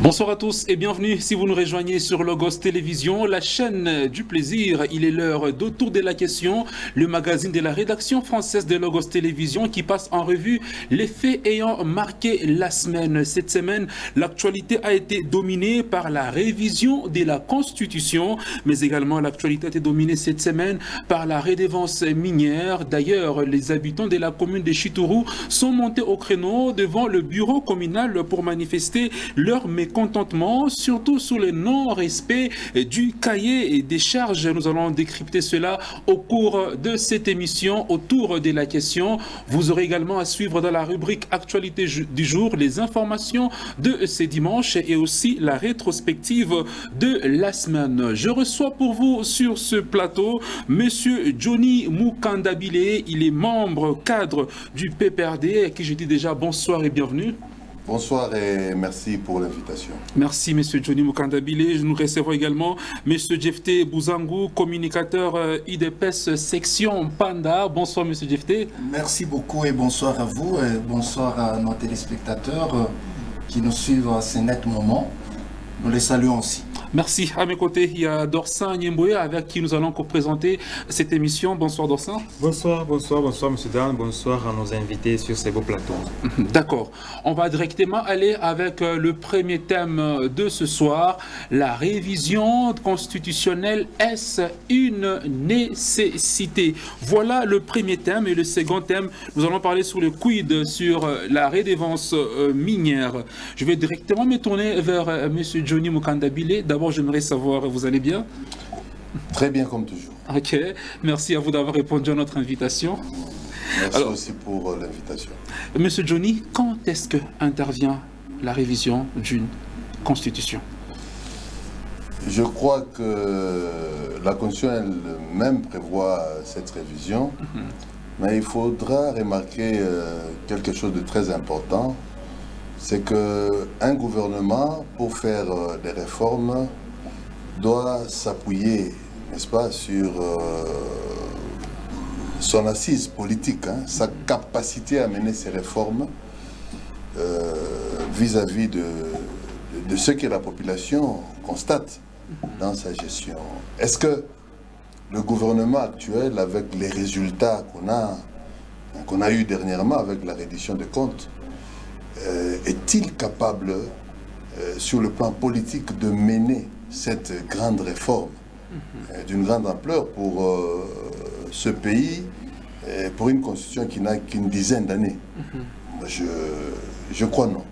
Bonsoir à tous et bienvenue si vous nous rejoignez sur Logos Télévision, la chaîne du plaisir. Il est l'heure d'Autour de la question, le magazine de la rédaction française de Logos Télévision qui passe en revue les faits ayant marqué la semaine. Cette semaine, l'actualité a été dominée par la révision de la Constitution, mais également l'actualité a été dominée cette semaine par la redevance minière. D'ailleurs, les habitants de la commune de Chitourou sont montés au créneau devant le bureau communal pour manifester leur mécontentement, surtout sur le non-respect du cahier des charges. Nous allons décrypter cela au cours de cette émission autour de la question. Vous aurez également à suivre dans la rubrique Actualité du jour les informations de ce dimanche et aussi la rétrospective de la semaine. Je reçois pour vous sur ce plateau Monsieur Johnny Mukandabile. Il est membre cadre du PPRD, à qui je dis déjà bonsoir et bienvenue. Bonsoir et merci pour l'invitation. Merci, M. Johnny Mukandabile. Nous recevons également M. Jefté Bouzangou, communicateur IDPS section Panda. Bonsoir, M. Jefté. Merci beaucoup et bonsoir à vous et bonsoir à nos téléspectateurs qui nous suivent à ce net moment. Nous les saluons aussi. Merci. À mes côtés, il y a Dorsan Nyemboué avec qui nous allons présenter cette émission. Bonsoir Dorsan. Bonsoir M. Dan. Bonsoir à nos invités sur ces beaux plateaux. D'accord. On va directement aller avec le premier thème de ce soir. La révision constitutionnelle, est-ce une nécessité? Voilà le premier thème. Et le second thème, nous allons parler sur le quid, sur la redevance minière. Je vais directement me tourner vers M. Johnny Mukandabile. D'abord, j'aimerais savoir, vous allez bien? Très bien comme toujours. Ok, merci à vous d'avoir répondu à notre invitation. Merci aussi pour l'invitation. Monsieur Johnny, quand est-ce que intervient la révision d'une constitution? Je crois que la Constitution elle-même prévoit cette révision, mais il faudra remarquer quelque chose de très important. C'est qu'un gouvernement, pour faire des réformes, doit s'appuyer, n'est-ce pas, sur son assise politique, sa capacité à mener ces réformes vis-à-vis de ce que la population constate dans sa gestion. Est-ce que le gouvernement actuel, avec les résultats qu'on a eu dernièrement avec la reddition des comptes, est-il capable, sur le plan politique, de mener cette grande réforme d'une grande ampleur pour ce pays, pour une constitution qui n'a qu'une dizaine d'années? Je crois non.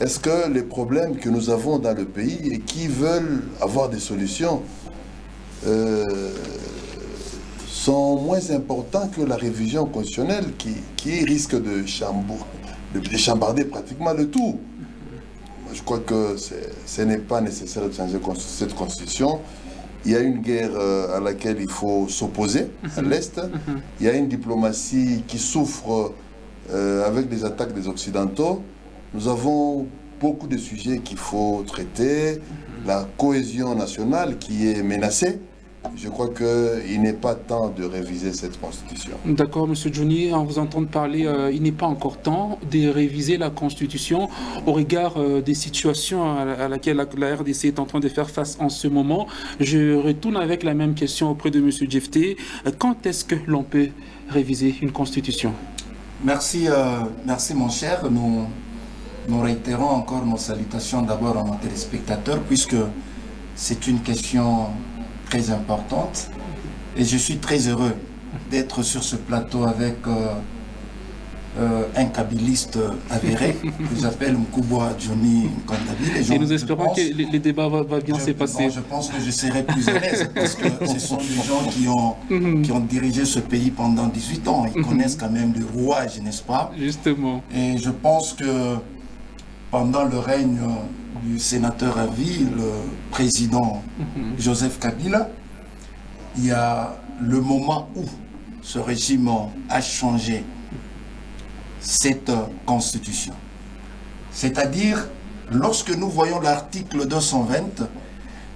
Est-ce que les problèmes que nous avons dans le pays et qui veulent avoir des solutions sont moins importants que la révision constitutionnelle qui risque de chambarder pratiquement le tout? Je crois que ce n'est pas nécessaire de changer cette constitution. Il y a une guerre à laquelle il faut s'opposer à l'Est. Il y a une diplomatie qui souffre avec des attaques des Occidentaux. Nous avons beaucoup de sujets qu'il faut traiter. La cohésion nationale qui est menacée. Je crois qu'il n'est pas temps de réviser cette constitution. D'accord, M. Johnny, en vous entendant parler, il n'est pas encore temps de réviser la constitution au regard des situations à laquelle la RDC est en train de faire face en ce moment. Je retourne avec la même question auprès de M. Jefté. Quand est-ce que l'on peut réviser une constitution? Merci, merci mon cher. Nous réitérons encore nos salutations d'abord à nos téléspectateurs puisque c'est une question très importante et je suis très heureux d'être sur ce plateau avec un kabiliste avéré que j'appelle Mkubwa Johnny Mukandabile. Et nous espérons que les débats vont bien se passer. Je pense que je serai plus à l'aise parce que ce sont des gens qui ont dirigé ce pays pendant 18 ans. Ils connaissent quand même le rouage, n'est-ce pas? Justement. Et je pense que pendant le règne du sénateur à vie, le président Joseph Kabila, il y a le moment où ce régime a changé cette constitution. C'est-à-dire, lorsque nous voyons l'article 220,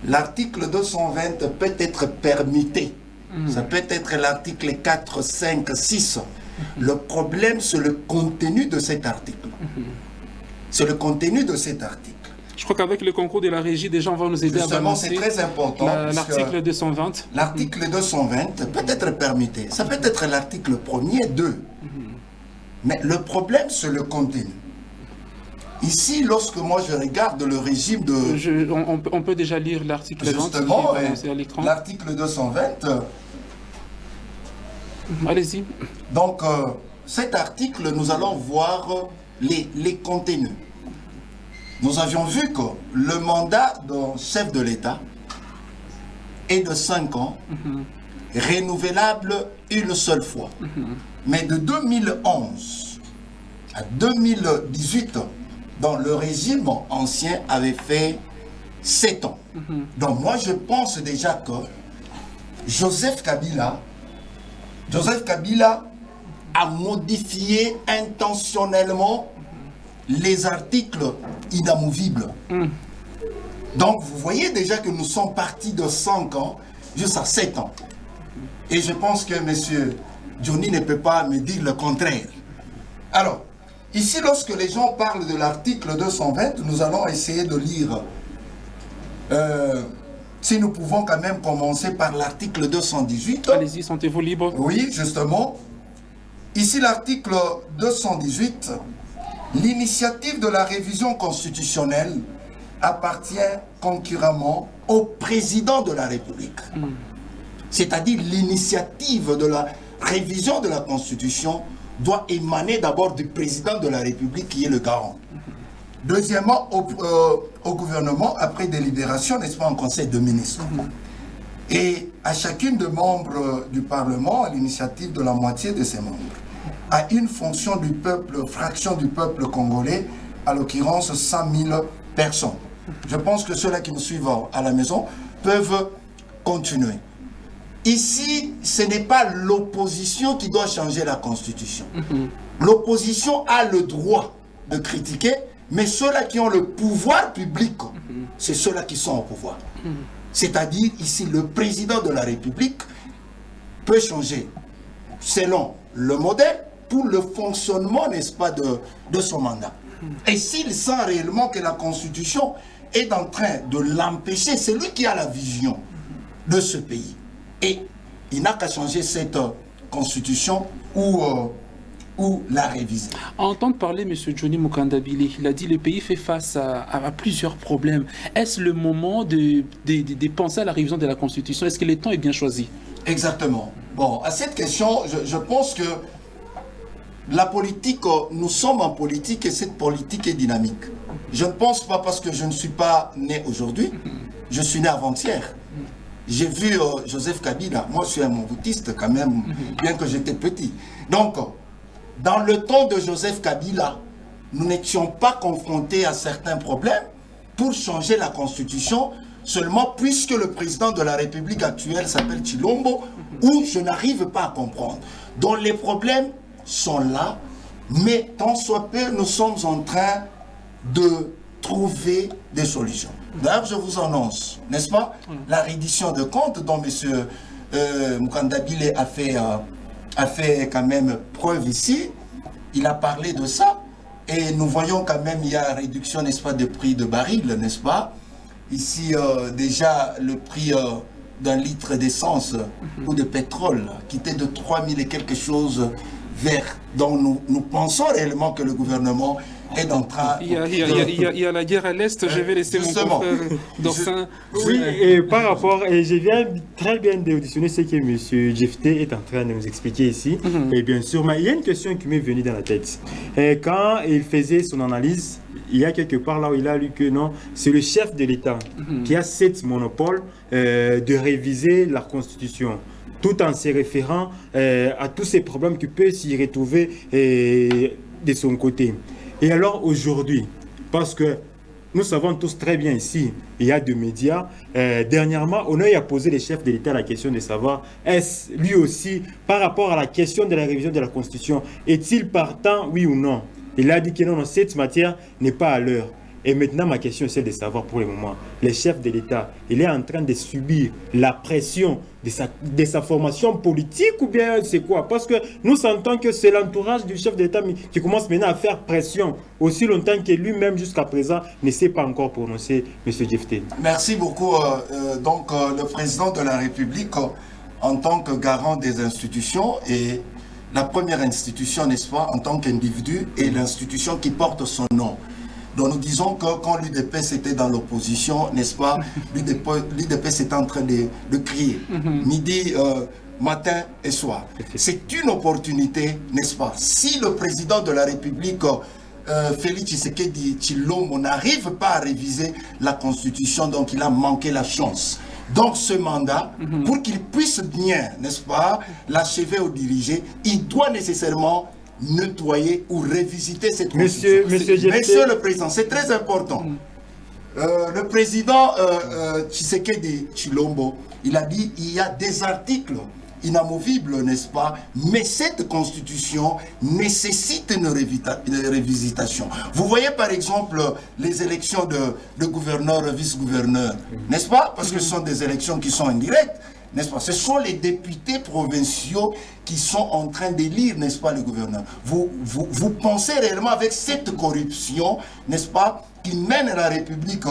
l'article 220 peut être permuté. Ça peut être l'article 4, 5, 6. Le problème, c'est le contenu de cet article. C'est le contenu de cet article. Je crois qu'avec le concours de la régie, déjà, on va nous aider Justement, à balancer c'est très important. l'article 220. L'article 220 peut être permuté. Ça peut être l'article 1er, 2. Mais le problème, c'est le contenu. Ici, lorsque moi je regarde le régime de... On peut déjà lire l'article 20. Justement, à l'écran. l'article 220... Allez-y. Donc, cet article, nous allons voir les contenus. Nous avions vu que le mandat d'un chef de l'État est de 5 ans, renouvelable une seule fois. Mais de 2011 à 2018, dans le régime ancien avait fait 7 ans. Donc moi, je pense déjà que Joseph Kabila a modifié intentionnellement les articles inamovibles. Donc vous voyez déjà que nous sommes partis de 5 ans jusqu'à 7 ans. Et je pense que M. Johnny ne peut pas me dire le contraire. Alors, ici, lorsque les gens parlent de l'article 220, nous allons essayer de lire. Si nous pouvons quand même commencer par l'article 218. Allez-y, sentez-vous libre. Oui, justement. Ici, l'article 218, l'initiative de la révision constitutionnelle appartient concurremment au président de la République. C'est-à-dire l'initiative de la révision de la Constitution doit émaner d'abord du président de la République qui est le garant. Deuxièmement, au gouvernement, après délibération, n'est-ce pas, en conseil de ministres. Et à chacune des membres du Parlement, à l'initiative de la moitié de ses membres, à une fonction du peuple, fraction du peuple congolais, à l'occurrence 100 000 personnes. Je pense que ceux-là qui nous suivent à la maison peuvent continuer. Ici, ce n'est pas l'opposition qui doit changer la Constitution. L'opposition a le droit de critiquer, mais ceux-là qui ont le pouvoir public, c'est ceux-là qui sont au pouvoir. C'est-à-dire, ici, le président de la République peut changer selon le modèle pour le fonctionnement, n'est-ce pas, de son mandat. Et s'il sent réellement que la Constitution est en train de l'empêcher, c'est lui qui a la vision de ce pays. Et il n'a qu'à changer cette Constitution ou la réviser. À entendre parler M. Johnny Mukandabile, il a dit que le pays fait face à plusieurs problèmes. Est-ce le moment de penser à la révision de la Constitution? Est-ce que le temps est bien choisi? Exactement. Bon, à cette question, je pense que la politique, nous sommes en politique et cette politique est dynamique. Je ne pense pas parce que je ne suis pas né aujourd'hui, je suis né avant-hier. J'ai vu Joseph Kabila, moi je suis un montiste quand même, bien que j'étais petit. Donc, dans le temps de Joseph Kabila, nous n'étions pas confrontés à certains problèmes pour changer la Constitution, seulement puisque le président de la République actuelle s'appelle Tshilombo, où je n'arrive pas à comprendre. Donc les problèmes sont là, mais tant soit peu, nous sommes en train de trouver des solutions. D'ailleurs, je vous annonce, n'est-ce pas, la reddition de comptes dont M. Mukandabile a fait quand même preuve ici. Il a parlé de ça. Et nous voyons quand même, il y a réduction, n'est-ce pas, de prix de baril, n'est-ce pas. Ici, déjà, le prix d'un litre d'essence ou de pétrole qui était de 3000 et quelque chose vers. Donc nous pensons réellement que le gouvernement est en train... Il y a la guerre à l'Est, je vais laisser justement, mon confrère Dorsin. Oui, et par rapport, et je viens très bien d'auditionner ce que M. Jefté est en train de nous expliquer ici. Et bien sûr, mais il y a une question qui m'est venue dans la tête. Et quand il faisait son analyse, il y a quelque part là où il a lu que non, c'est le chef de l'État qui a cette monopole de réviser la Constitution, tout en se référant à tous ces problèmes qu'il peut s'y retrouver de son côté. Et alors aujourd'hui, parce que nous savons tous très bien ici, il y a des médias, dernièrement, on a posé le chef de l'État la question de savoir, est-ce lui aussi, par rapport à la question de la révision de la Constitution, est-il partant, oui ou non? Il a dit que non, cette matière n'est pas à l'heure. Et maintenant, ma question c'est de savoir pour le moment, le chef de l'État, il est en train de subir la pression de sa formation politique ou bien c'est quoi? Parce que nous sentons que c'est l'entourage du chef d'État qui commence maintenant à faire pression, aussi longtemps que lui-même jusqu'à présent ne s'est pas encore prononcé, M. Djefté. Merci beaucoup. Donc, le président de la République, en tant que garant des institutions, et la première institution, n'est-ce pas, en tant qu'individu, est l'institution qui porte son nom. Donc nous disons que quand l'UDPS était dans l'opposition, n'est-ce pas, l'UDPS était en train de crier, midi, matin et soir. C'est une opportunité, n'est-ce pas? Si le président de la République, Félix Tshisekedi Tshilombo, n'arrive pas à réviser la Constitution, donc il a manqué la chance. Donc ce mandat, pour qu'il puisse bien, n'est-ce pas, l'achever ou diriger, il doit nécessairement nettoyer ou révisiter cette Constitution. Monsieur le Président, c'est très important. Le président Tshisekedi Tshilombo, il a dit qu'il y a des articles inamovibles, n'est-ce pas? Mais cette Constitution nécessite une révisitation. Vous voyez par exemple les élections de gouverneurs, vice-gouverneurs, n'est-ce pas? Parce que ce sont des élections qui sont indirectes, n'est-ce pas? Ce sont les députés provinciaux qui sont en train d'élire, n'est-ce pas, le gouverneur. Vous pensez réellement avec cette corruption, n'est-ce pas, qui mène la République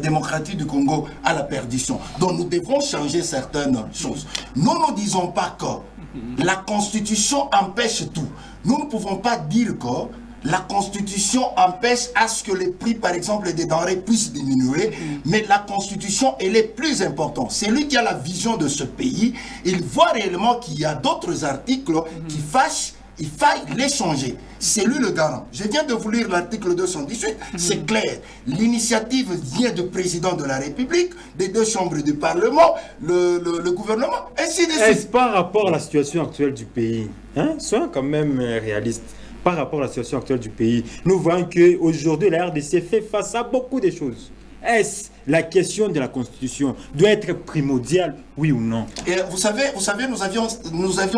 démocratique du Congo à la perdition. Donc nous devons changer certaines choses. Nous ne disons pas que la Constitution empêche tout. Nous ne pouvons pas dire que la Constitution empêche à ce que les prix, par exemple, des denrées puissent diminuer, mais la Constitution, elle est plus importante. C'est lui qui a la vision de ce pays. Il voit réellement qu'il y a d'autres articles qui fâchent. Il faille les changer. C'est lui le garant. Je viens de vous lire l'article 218. C'est clair. L'initiative vient du président de la République, des deux chambres du Parlement, le gouvernement, ainsi de suite. Est-ce par rapport à la situation actuelle du pays, hein, soyons quand même réalistes, par rapport à la situation actuelle du pays, nous voyons qu'aujourd'hui, la RDC fait face à beaucoup de choses. Est-ce la question de la Constitution doit être primordiale, oui ou non? Et vous savez, nous avions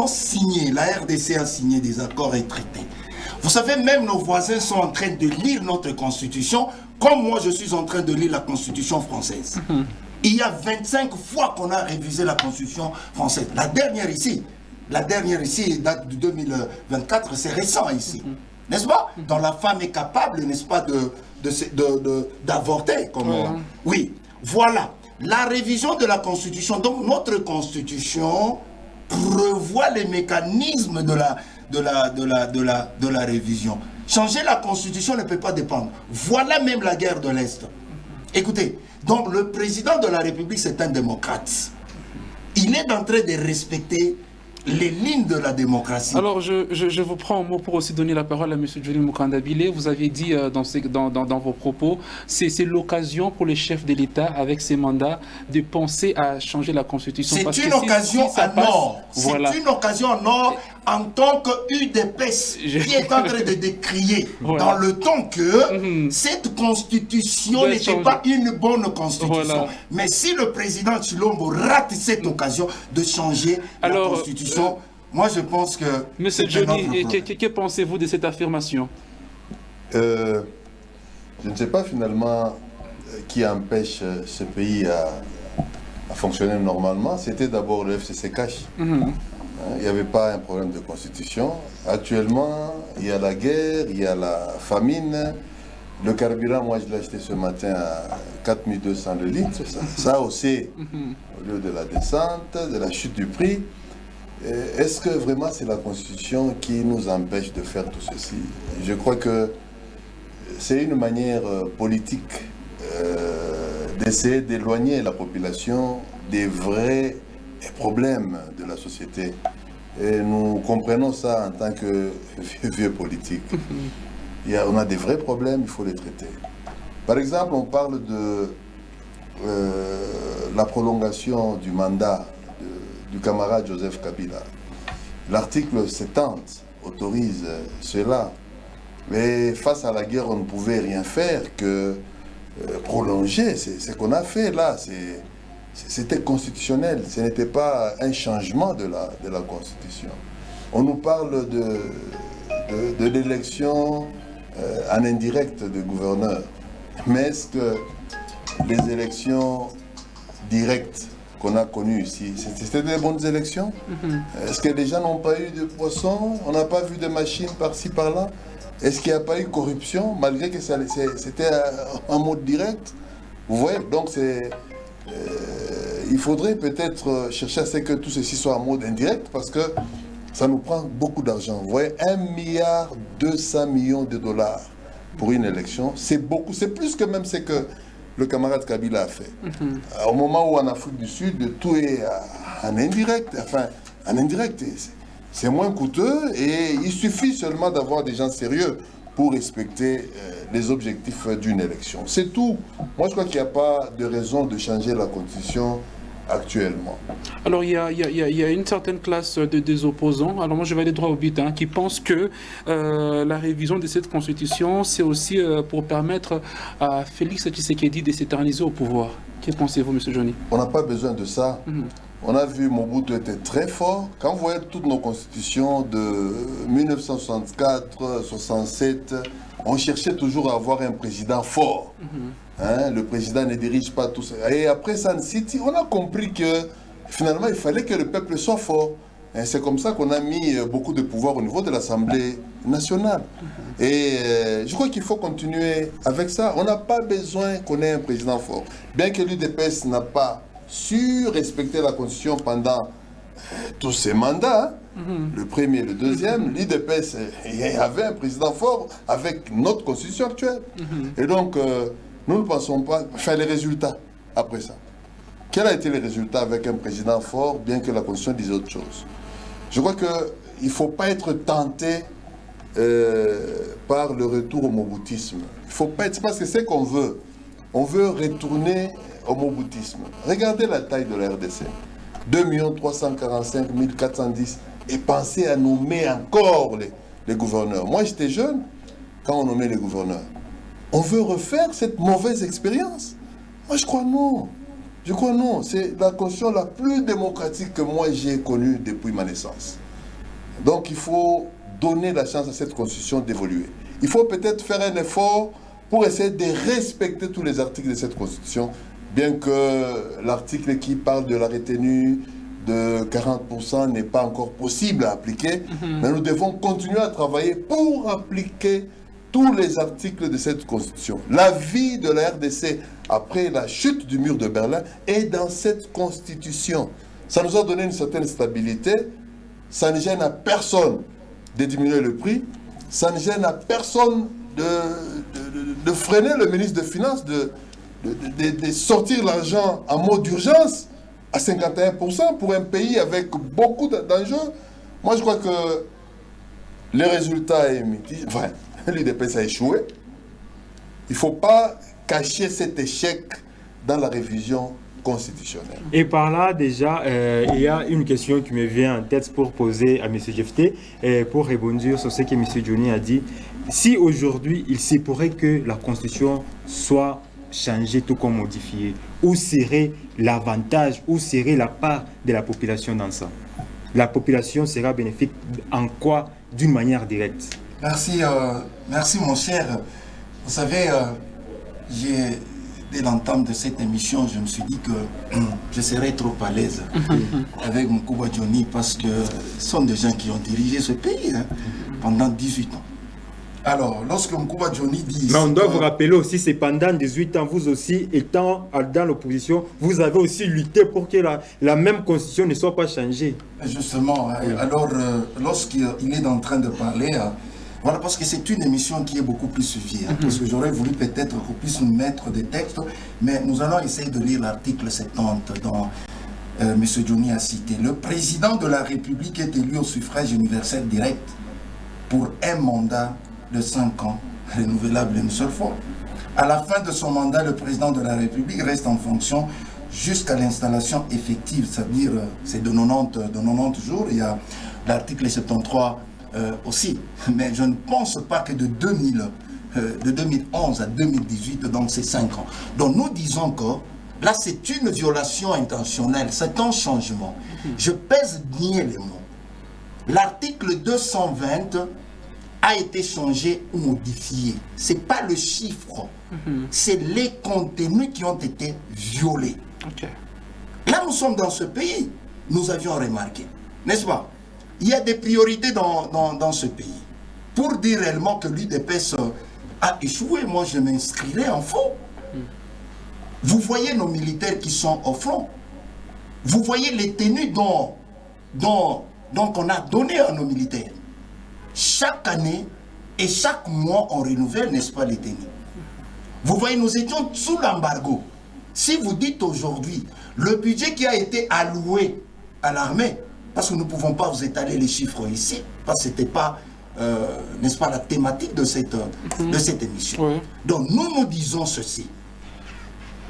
signé, la RDC a signé des accords et traités. Vous savez, même nos voisins sont en train de lire notre Constitution, comme moi je suis en train de lire la Constitution française. Il y a 25 fois qu'on a révisé la Constitution française. La dernière ici date de 2024, c'est récent ici. N'est-ce pas? Donc la femme est capable, n'est-ce pas, d'avorter. Oui, voilà. La révision de la Constitution, donc notre Constitution prévoit les mécanismes de la révision. Changer la Constitution ne peut pas dépendre. Voilà même la guerre de l'Est. Écoutez, donc le président de la République, c'est un démocrate. Il est en train de respecter les lignes de la démocratie. Alors, je vous prends un mot pour aussi donner la parole à M. Johnny Mukandabile. Vous avez dit dans vos propos, c'est l'occasion pour les chefs de l'État, avec ces mandats, de penser à changer la Constitution. C'est une occasion en or. Voilà. C'est une occasion en or en tant que UDPS qui est en train de décrier dans le temps que cette Constitution n'était pas une bonne Constitution. Voilà. Mais si le président Tshilombo rate cette occasion de changer la Constitution, moi je pense que... Monsieur Johnny, que pensez-vous de cette affirmation? Je ne sais pas finalement qui empêche ce pays à fonctionner normalement. C'était d'abord le FCCK. Il n'y avait pas un problème de constitution. Actuellement, il y a la guerre, il y a la famine. Le carburant, moi je l'ai acheté ce matin à 4200 le litre. Ça aussi, au lieu de la descente, de la chute du prix. Est-ce que vraiment c'est la constitution qui nous empêche de faire tout ceci? Je crois que c'est une manière politique d'essayer d'éloigner la population des vrais problèmes de la société. Et nous comprenons ça en tant que vieux politiques. On a des vrais problèmes, il faut les traiter. Par exemple, on parle de la prolongation du mandat du camarade Joseph Kabila. L'article 70 autorise cela. Mais face à la guerre, on ne pouvait rien faire que prolonger. C'est ce qu'on a fait là. C'était constitutionnel, ce n'était pas un changement de la Constitution. On nous parle de l'élection en indirect de gouverneurs. Mais est-ce que les élections directes qu'on a connues ici, c'était des bonnes élections? Est-ce que les gens n'ont pas eu de poissons? On n'a pas vu de machines par-ci, par-là? Est-ce qu'il n'y a pas eu corruption, malgré que c'était en mode direct? Vous voyez, donc il faudrait peut-être chercher à ce que tout ceci soit en mode indirect, parce que ça nous prend beaucoup d'argent. Vous voyez, 1,2 milliard de dollars pour une élection, c'est beaucoup, c'est plus que même ce que le camarade Kabila a fait. Au moment où en Afrique du Sud, tout est en indirect, c'est moins coûteux et il suffit seulement d'avoir des gens sérieux pour respecter les objectifs d'une élection. C'est tout. Moi, je crois qu'il n'y a pas de raison de changer la constitution actuellement. Alors, il y a une certaine classe des opposants, alors moi je vais aller droit au but, qui pensent que la révision de cette constitution, c'est aussi pour permettre à Félix Tshisekedi de s'éterniser au pouvoir. Que pensez-vous, M. Johnny? On n'a pas besoin de ça. On a vu Mobutu était très fort. Quand vous voyez toutes nos constitutions de 1964, 67, on cherchait toujours à avoir un président fort. Le président ne dirige pas tout ça. Et après Sun City, on a compris que finalement, il fallait que le peuple soit fort. C'est comme ça qu'on a mis beaucoup de pouvoir au niveau de l'Assemblée nationale. Et je crois qu'il faut continuer avec ça. On n'a pas besoin qu'on ait un président fort. Bien que l'UDPS n'a pas su respecter la Constitution pendant tous ses mandats, le premier et le deuxième, l'UDPS avait un président fort avec notre Constitution actuelle. Et donc, nous ne pensons pas... Enfin, les résultats après ça. Quel a été le résultat avec un président fort, bien que la Constitution dise autre chose? Je crois qu'il ne faut pas être tenté par le retour au moboutisme. Il ne faut pas être... Parce que c'est qu'on veut. On veut retourner au moboutisme. Regardez la taille de la RDC. 2 345 410. Et pensez à nommer encore les gouverneurs. Moi, j'étais jeune quand on nommait les gouverneurs. On veut refaire cette mauvaise expérience? Moi, je crois non. Je crois non. C'est la constitution la plus démocratique que moi j'ai connue depuis ma naissance. Donc, il faut donner la chance à cette constitution d'évoluer. Il faut peut-être faire un effort pour essayer de respecter tous les articles de cette constitution, bien que l'article qui parle de la retenue de 40% n'est pas encore possible à appliquer, mais nous devons continuer à travailler pour appliquer tous les articles de cette constitution. La vie de la RDC après la chute du mur de Berlin est dans cette constitution. Ça nous a donné une certaine stabilité. Ça ne gêne à personne de diminuer le prix. Ça ne gêne à personne de freiner le ministre des Finances, de sortir l'argent en mode d'urgence à 51% pour un pays avec beaucoup d'enjeux. Moi, je crois que les résultats émités, enfin, l'UDPS a échoué. Il ne faut pas cacher cet échec dans la révision constitutionnelle. Et par là, déjà, il y a une question qui me vient en tête pour poser à M. Jefté, pour rebondir sur ce que M. Johnny a dit. Si aujourd'hui, il se pourrait que la Constitution soit changée tout comme modifiée, où serait l'avantage, où serait la part de la population dans ça? La population sera bénéfique en quoi? D'une manière directe. Merci, merci mon cher. Vous savez, dès l'entame de cette émission, je me suis dit que je serais trop à l'aise avec Mukouba Johnny parce que ce sont des gens qui ont dirigé ce pays pendant 18 ans. Alors, lorsque Mukouba Johnny dit... Mais on doit vous rappeler aussi, c'est pendant 18 ans, vous aussi, étant dans l'opposition, vous avez aussi lutté pour que la même constitution ne soit pas changée. Justement, alors, lorsqu'il est en train de parler... Voilà, parce que c'est une émission qui est beaucoup plus suivie. Parce que j'aurais voulu peut-être qu'on puisse nous mettre des textes, mais nous allons essayer de lire l'article 70 dont M. Johnny a cité. Le président de la République est élu au suffrage universel direct pour un mandat de 5 ans, renouvelable une seule fois. À la fin de son mandat, le président de la République reste en fonction jusqu'à l'installation effective, c'est-à-dire c'est de 90 jours. Il y a l'article 73 aussi, mais je ne pense pas que de 2011 à 2018, donc c'est 5 ans. Donc nous disons que là c'est une violation intentionnelle, c'est un changement. Je pèse bien les mots. L'article 220 a été changé ou modifié. Ce n'est pas le chiffre, c'est les contenus qui ont été violés. Okay. Là, nous sommes dans ce pays, nous avions remarqué, n'est-ce pas? Il y a des priorités dans ce pays. Pour dire réellement que l'UDPS a échoué, moi je m'inscrirais en faux. Vous voyez nos militaires qui sont au front. Vous voyez les tenues qu'on a données à nos militaires. Chaque année et chaque mois, on renouvelle, n'est-ce pas, les tenues. Vous voyez, nous étions sous l'embargo. Si vous dites aujourd'hui, le budget qui a été alloué à l'armée, parce que nous ne pouvons pas vous étaler les chiffres ici, parce que ce n'était pas, n'est-ce pas, la thématique de cette émission. Oui. Donc nous disons ceci.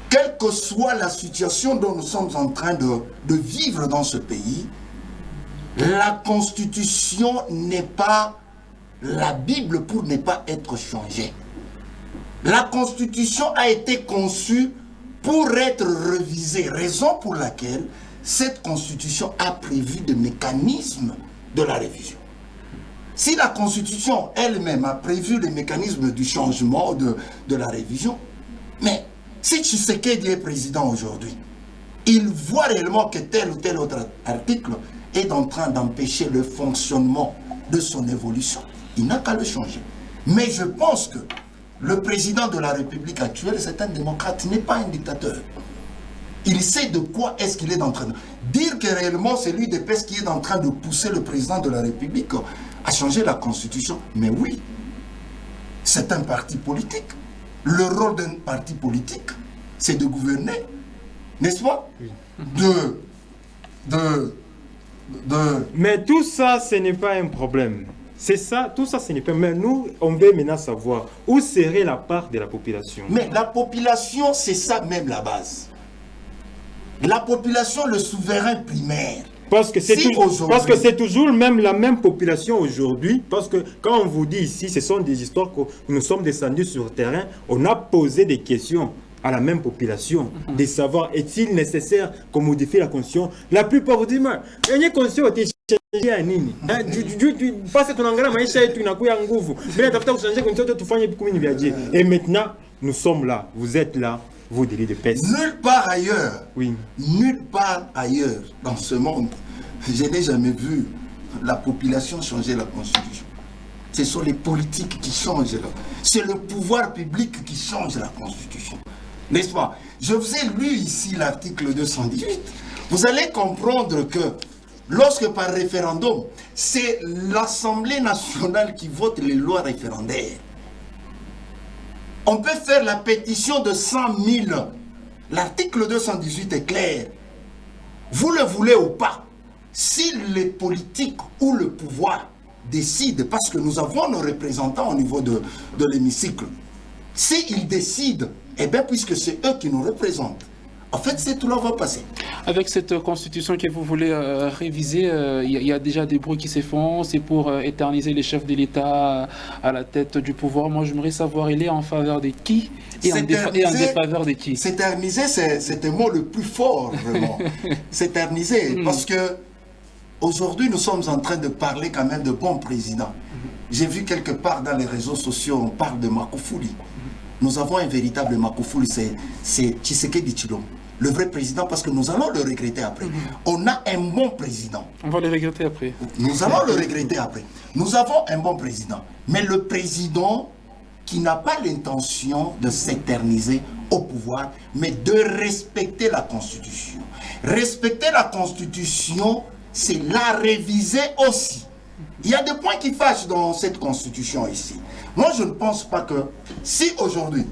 Quelle que soit la situation dont nous sommes en train de vivre dans ce pays, la Constitution n'est pas la Bible pour ne pas être changée. La Constitution a été conçue pour être révisée, raison pour laquelle cette Constitution a prévu des mécanismes de la révision. Si la Constitution elle-même a prévu les mécanismes du changement de la révision, mais si Tshisekedi est président aujourd'hui, il voit réellement que tel ou tel autre article est en train d'empêcher le fonctionnement de son évolution. Il n'a qu'à le changer. Mais je pense que le président de la République actuelle, c'est un démocrate, il n'est pas un dictateur. Il sait de quoi est-ce qu'il est en train de... Dire que réellement c'est l'UDPS qui est en train de pousser le président de la République à changer la Constitution. Mais oui, c'est un parti politique. Le rôle d'un parti politique, c'est de gouverner, n'est-ce pas? Mais tout ça, ce n'est pas un problème. C'est ça, tout ça, ce n'est pas... Mais nous, on veut maintenant savoir où serait la part de la population. Mais la population, c'est ça même la base. La population, le souverain primaire. Parce que c'est toujours même la même population aujourd'hui. Parce que quand on vous dit ici, ce sont des histoires que nous sommes descendus sur le terrain, on a posé des questions à la même population, de savoir est-il nécessaire qu'on modifie la constitution. La plupart vous disent, mais la constitution a été changée à nini. Tu passes ton engrais, mais tu n'as pas de nguvu. Mais tu as changé la constitution, et maintenant, nous sommes là, vous êtes là. Vous délits de peste. Nulle part ailleurs, oui. Nulle part ailleurs dans ce monde, je n'ai jamais vu la population changer la Constitution. Ce sont les politiques qui changent là. C'est le pouvoir public qui change la Constitution. N'est-ce pas? Je vous ai lu ici l'article 218. Vous allez comprendre que lorsque par référendum, c'est l'Assemblée nationale qui vote les lois référendaires. On peut faire la pétition de 100 000. L'article 218 est clair. Vous le voulez ou pas, si les politiques ou le pouvoir décident, parce que nous avons nos représentants au niveau de l'hémicycle, s'ils décident, eh bien, puisque c'est eux qui nous représentent, en fait, c'est tout là va passer. Avec cette constitution que vous voulez réviser, il y a déjà des bruits qui se font. C'est pour éterniser les chefs de l'État à la tête du pouvoir. Moi, j'aimerais savoir, il est en faveur de qui et en défaveur de qui? S'éterniser, c'est un mot le plus fort, vraiment. S'éterniser, parce que aujourd'hui, nous sommes en train de parler quand même de bons présidents. J'ai vu quelque part dans les réseaux sociaux, on parle de Magufuli. Nous avons un véritable Magufuli, c'est Tshisekedi Tshilombo. Le vrai président, parce que nous allons le regretter après. On a un bon président. On va le regretter après. Nous allons le regretter après. Nous avons un bon président. Mais le président qui n'a pas l'intention de s'éterniser au pouvoir, mais de respecter la Constitution. Respecter la Constitution, c'est la réviser aussi. Il y a des points qui fâchent dans cette Constitution ici. Moi, je ne pense pas que si aujourd'hui,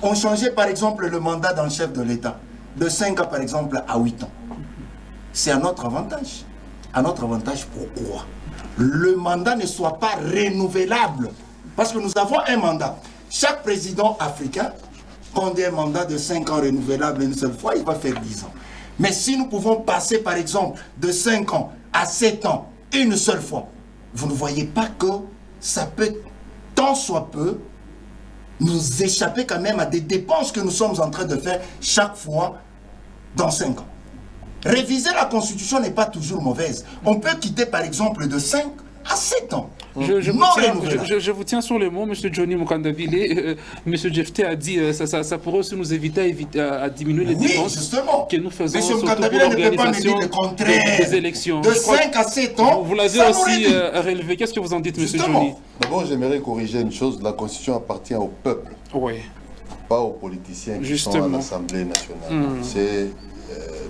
on changeait par exemple le mandat d'un chef de l'État, de 5 ans par exemple à 8 ans, c'est à notre avantage. À notre avantage, pourquoi? Le mandat ne soit pas renouvelable. Parce que nous avons un mandat. Chaque président africain, quand on a un mandat de 5 ans renouvelable une seule fois, il va faire 10 ans. Mais si nous pouvons passer par exemple de 5 ans à 7 ans une seule fois, vous ne voyez pas que ça peut, tant soit peu, nous échapper quand même à des dépenses que nous sommes en train de faire chaque fois dans 5 ans. Réviser la Constitution n'est pas toujours mauvaise. On peut quitter par exemple de 5 à 7 ans. Je vous tiens sur les mots, M. Johnny Mukandabile. M. Jefté a dit ça pourrait aussi nous éviter à diminuer les dépenses que nous faisons surtout pour l'organisation des élections. De 5 à 7 ans, vous l'avez aussi relevé. Qu'est-ce que vous en dites, M. Johnny? D'abord, j'aimerais corriger une chose. La Constitution appartient au peuple, pas aux politiciens qui sont à l'Assemblée nationale. C'est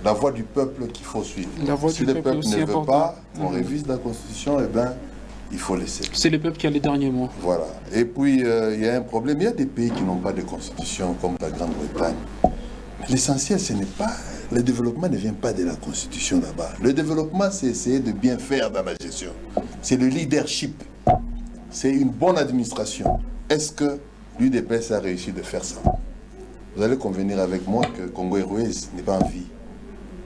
la voix du peuple qu'il faut suivre. Si le peuple ne veut pas qu'on révise la Constitution, eh bien, il faut laisser. C'est le peuple qui a les derniers mots. Voilà. Et puis, il y a un problème. Il y a des pays qui n'ont pas de constitution, comme la Grande-Bretagne. Mais l'essentiel, ce n'est pas... Le développement ne vient pas de la constitution là-bas. Le développement, c'est essayer de bien faire dans la gestion. C'est le leadership. C'est une bonne administration. Est-ce que l'UDPS a réussi de faire ça? Vous allez convenir avec moi que Congo Airways n'est pas en vie.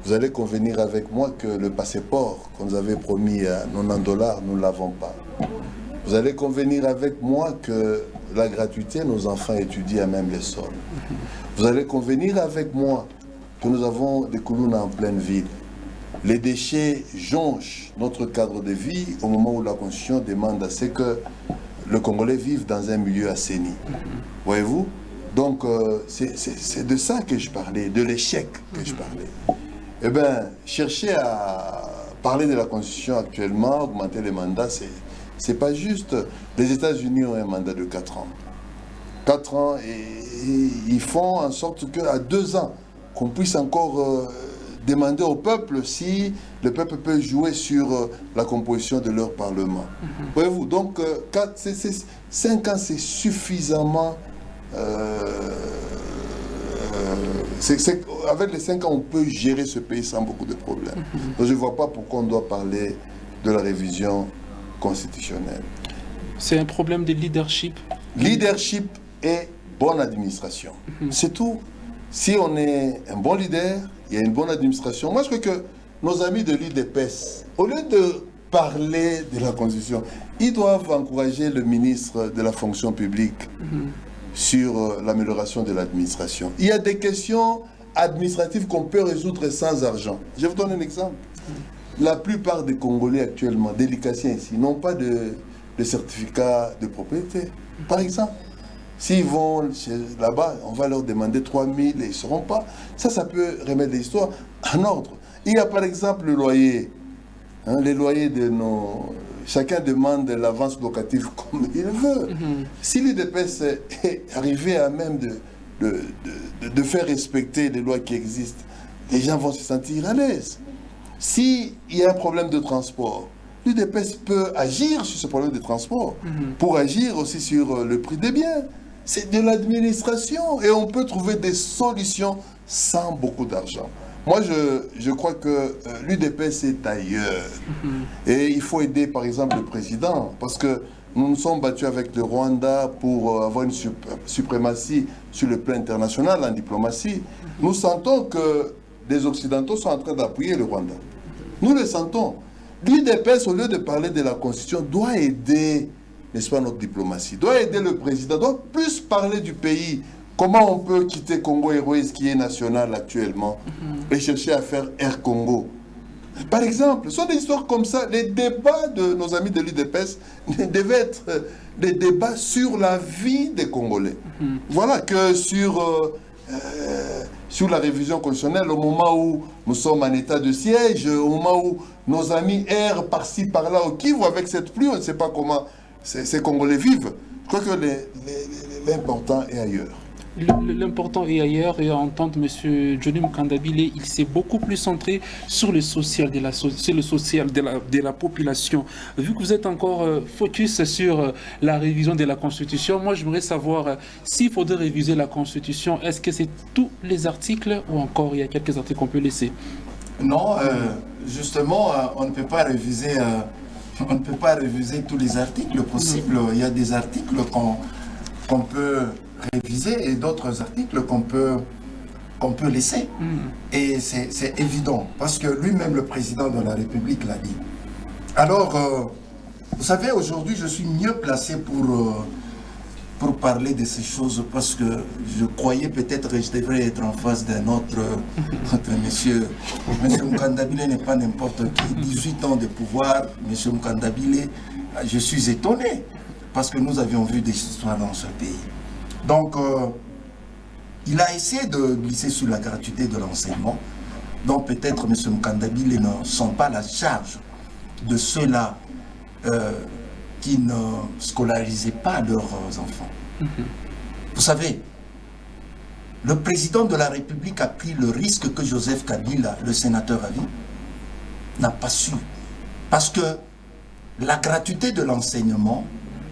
Vous allez convenir avec moi que le passeport qu'on nous avait promis à $90, nous ne l'avons pas. Vous allez convenir avec moi que la gratuité, nos enfants étudient à même les sols. Vous allez convenir avec moi que nous avons des colonnes en pleine ville. Les déchets jonchent notre cadre de vie au moment où la Constitution demande à ce que le Congolais vive dans un milieu assaini. Voyez-vous? Donc, c'est de ça que je parlais, de l'échec que je parlais. Eh bien, chercher à parler de la Constitution actuellement, augmenter les mandats, c'est pas juste. Les États-Unis ont un mandat de 4 ans. 4 ans, et ils font en sorte qu'à 2 ans, qu'on puisse encore demander au peuple si le peuple peut jouer sur la composition de leur parlement. Voyez-vous, donc 5 ans, c'est suffisamment... avec les 5 ans, on peut gérer ce pays sans beaucoup de problèmes. Donc je ne vois pas pourquoi on doit parler de la révision constitutionnelle. C'est un problème de leadership. Leadership et bonne administration. C'est tout. Si on est un bon leader, il y a une bonne administration. Moi, je crois que nos amis de l'UDPS, au lieu de parler de la Constitution, ils doivent encourager le ministre de la fonction publique sur l'amélioration de l'administration. Il y a des questions administratives qu'on peut résoudre sans argent. Je vous donne un exemple. La plupart des Congolais actuellement, des Likassiens ici, n'ont pas de certificat de propriété. Par exemple, s'ils vont là-bas, on va leur demander 3 000 et ils ne seront pas. Ça peut remettre l'histoire en ordre. Il y a par exemple le loyer. Les loyers de nos... Chacun demande l'avance locative comme il veut. Si l'UDPS est arrivé à même de faire respecter les lois qui existent, les gens vont se sentir à l'aise. S'il y a un problème de transport, l'UDPS peut agir sur ce problème de transport pour agir aussi sur le prix des biens. C'est de l'administration et on peut trouver des solutions sans beaucoup d'argent. Moi, je crois que l'UDPS est ailleurs. Et il faut aider, par exemple, le président, parce que nous nous sommes battus avec le Rwanda pour avoir une suprématie sur le plan international en diplomatie. Nous sentons que les Occidentaux sont en train d'appuyer le Rwanda. Nous le sentons. L'UDPS, au lieu de parler de la Constitution, doit aider, n'est-ce pas, notre diplomatie, doit aider le président, doit plus parler du pays. Comment on peut quitter Congo Airways, qui est national actuellement, et chercher à faire Air Congo? Par exemple, ce sont des histoires comme ça. Les débats de nos amis de l'UDPS devaient être des débats sur la vie des Congolais. Voilà, que sur la révision constitutionnelle, au moment où nous sommes en état de siège, au moment où nos amis errent par-ci, par-là au Kivu, avec cette pluie, on ne sait pas comment ces Congolais vivent. Je crois que l'important est ailleurs. L'important est ailleurs, et à entendre M. Johnny Mukandabile, il s'est beaucoup plus centré sur le social de la population. Vu que vous êtes encore focus sur la révision de la Constitution, moi j'aimerais savoir s'il faudrait réviser la Constitution, est-ce que c'est tous les articles ou encore il y a quelques articles qu'on peut laisser? Non, justement, on ne peut pas réviser tous les articles possibles. Il y a des articles qu'on peut réviser et d'autres articles qu'on peut laisser. Et c'est évident, parce que lui-même, le président de la République, l'a dit. Alors, vous savez, aujourd'hui, je suis mieux placé pour parler de ces choses, parce que je croyais peut-être que je devrais être en face d'un autre monsieur. Monsieur Mukandabile n'est pas n'importe qui. 18 ans de pouvoir, monsieur Mukandabile je suis étonné, parce que nous avions vu des histoires dans ce pays. Donc, il a essayé de glisser sur la gratuité de l'enseignement. Donc peut-être M. Mukandabile ne sont pas la charge de ceux-là qui ne scolarisaient pas leurs enfants. Vous savez, le président de la République a pris le risque que Joseph Kabila, le sénateur à vie, n'a pas su. Parce que la gratuité de l'enseignement,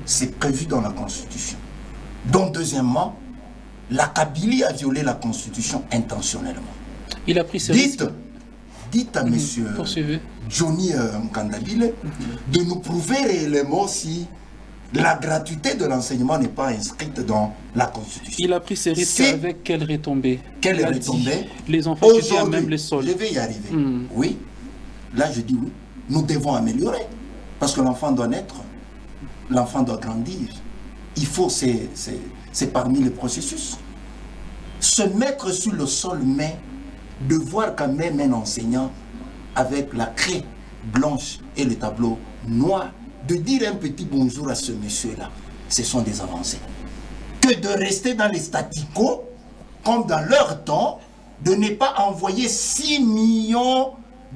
c'est prévu dans la Constitution. Donc, deuxièmement, la Kabylie a violé la Constitution intentionnellement. Il a pris ce risque. Dites à M. Johnny Mukandabile de nous prouver réellement si la gratuité de l'enseignement n'est pas inscrite dans la Constitution. Il a pris ces risques avec quelle retombée? Quelle retombée? Les enfants étudient à même les sols. Je vais y arriver. Oui. Là, je dis oui. Nous devons améliorer. Parce que l'enfant doit naître. L'enfant doit grandir. Il faut, c'est parmi les processus. Se mettre sur le sol, mais de voir quand même un enseignant avec la craie blanche et le tableau noir, de dire un petit bonjour à ce monsieur-là, ce sont des avancées. Que de rester dans les statu quo, comme dans leur temps, de ne pas envoyer 6 millions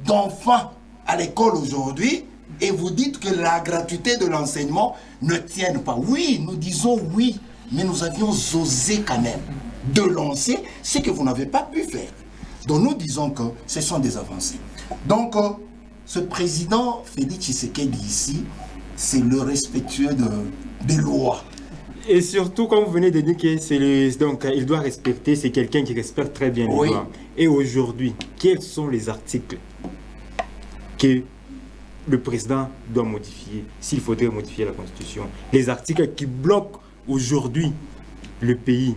d'enfants à l'école aujourd'hui, et vous dites que la gratuité de l'enseignement ne tienne pas. Oui, nous disons oui, mais nous avions osé quand même de lancer ce que vous n'avez pas pu faire. Donc nous disons que ce sont des avancées. Donc ce président Félix Tshisekedi ici, c'est le respectueux des lois. Et surtout, comme vous venez de dire qu'il doit respecter, c'est quelqu'un qui respecte très bien les lois. Et aujourd'hui, quels sont les articles que le président doit modifier, s'il faudrait modifier la Constitution? Les articles qui bloquent aujourd'hui le pays.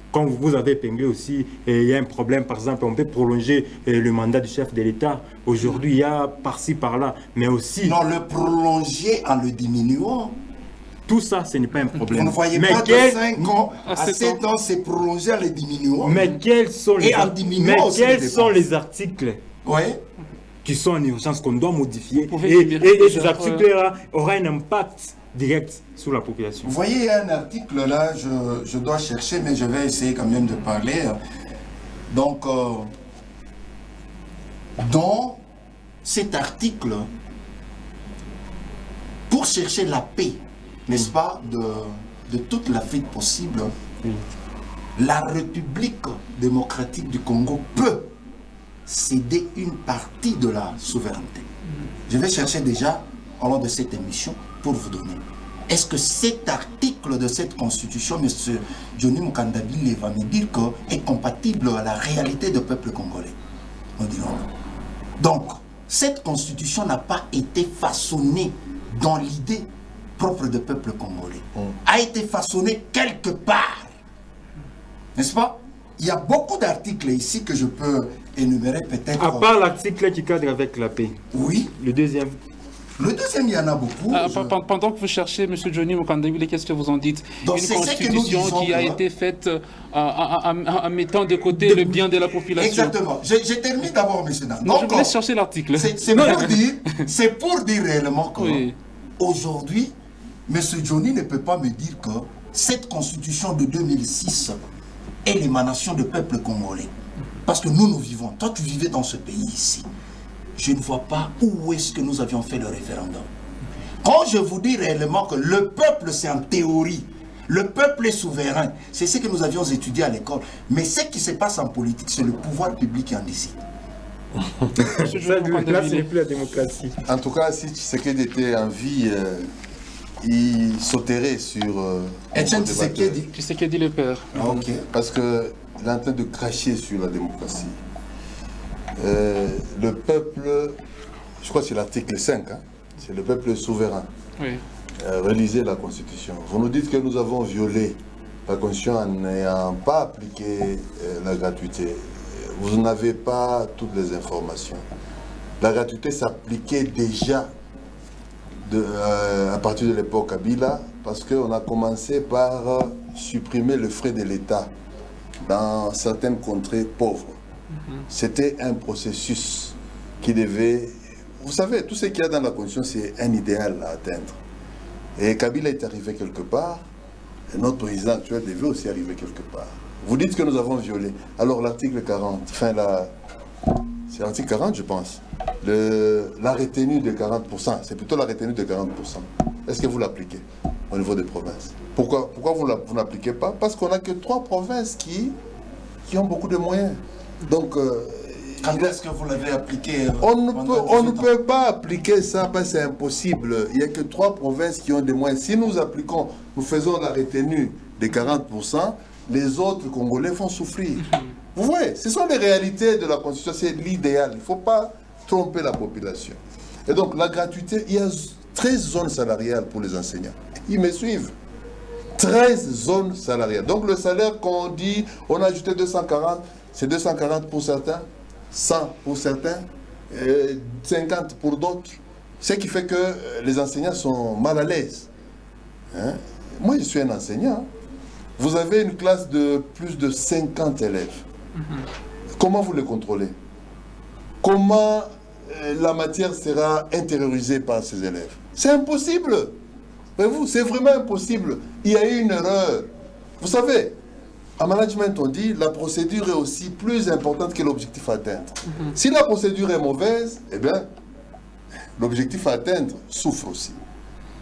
Comme vous avez épinglé aussi, il y a un problème, par exemple, on peut prolonger le mandat du chef de l'État. Aujourd'hui, il y a par-ci, par-là, mais aussi... Non, le prolonger en le diminuant. Tout ça, ce n'est pas un problème. Vous ne voyez pas de 5 ans à 7 ans, c'est prolonger en le diminuant. Mais quels sont les articles qui sont en urgence, qu'on doit modifier? Et ces articles-là auront un impact direct sur la population. Vous voyez un article là, je dois chercher, mais je vais essayer quand même de parler. Donc, dans cet article, pour chercher la paix, n'est-ce pas, de toute l'Afrique possible, la République démocratique du Congo peut céder une partie de la souveraineté. Je vais chercher déjà, au long de cette émission, pour vous donner. Est-ce que cet article de cette constitution, M. Johnny Mukandabile va me dire est compatible à la réalité du peuple congolais? Nous dirons non. Donc, cette constitution n'a pas été façonnée dans l'idée propre du peuple congolais. A été façonnée quelque part. N'est-ce pas? Il y a beaucoup d'articles ici que je peux énumérer peut-être. À part l'article qui cadre avec la paix. Oui. Le deuxième. Le deuxième, il y en a beaucoup. Pendant que vous cherchez, M. Johnny Mukandabile, qu'est-ce que vous en dites? Donc, une constitution qui a été faite en mettant de côté le bien de la population. Exactement. Je termine d'abord, M. Dan. Non, je vous laisse chercher l'article. C'est pour dire réellement que aujourd'hui, M. Johnny ne peut pas me dire que cette constitution de 2006 est l'émanation du peuple congolais. Parce que nous vivons. Toi, tu vivais dans ce pays ici. Je ne vois pas où est-ce que nous avions fait le référendum. Quand je vous dis réellement que le peuple, c'est en théorie, le peuple est souverain, c'est ce que nous avions étudié à l'école. Mais ce qui se passe en politique, c'est le pouvoir public qui en décide. Là, ce n'est plus la démocratie. En tout cas, si Tshisekedi était en vie, il sauterait sur... Etienne Tshisekedi. Tshisekedi le père. Ok. Parce qu'il est en train de cracher sur la démocratie. Le peuple, je crois que c'est l'article 5, hein, c'est le peuple souverain. Oui. Relisez la Constitution. Vous nous dites que nous avons violé la Constitution en n'ayant pas appliqué la gratuité. Vous n'avez pas toutes les informations. La gratuité s'appliquait déjà à partir de l'époque Kabila, parce qu'on a commencé par supprimer le frais de l'État dans certaines contrées pauvres. C'était un processus qui devait... Vous savez, tout ce qu'il y a dans la Constitution, c'est un idéal à atteindre. Et Kabila est arrivé quelque part, et notre président actuel devait aussi arriver quelque part. Vous dites que nous avons violé. Alors l'article 40, c'est l'article 40 je pense, la retenue de 40%, c'est plutôt la retenue de 40%. Est-ce que vous l'appliquez au niveau des provinces? Pourquoi vous n'appliquez pas? Parce qu'on n'a que 3 provinces qui ont beaucoup de moyens. Donc, quand est-ce que vous l'avez appliqué? On ne peut pas appliquer ça parce que c'est impossible. Il n'y a que 3 provinces qui ont des moyens. Si nous appliquons, nous faisons la retenue de 40%, les autres Congolais vont souffrir. Vous voyez, ce sont les réalités de la Constitution, c'est l'idéal. Il ne faut pas tromper la population. Et donc, la gratuité, il y a 13 zones salariales pour les enseignants. Ils me suivent. 13 zones salariales. Donc, le salaire qu'on dit, on a ajouté 240, c'est 240 pour certains, 100 pour certains, 50 pour d'autres. Ce qui fait que les enseignants sont mal à l'aise. Hein? Moi, je suis un enseignant. Vous avez une classe de plus de 50 élèves. Comment vous les contrôlez? Comment la matière sera intériorisée par ces élèves? C'est impossible. Voyez-vous, c'est vraiment impossible. Il y a eu une erreur. Vous savez, en management, on dit la procédure est aussi plus importante que l'objectif à atteindre. Si la procédure est mauvaise, eh bien, l'objectif à atteindre souffre aussi.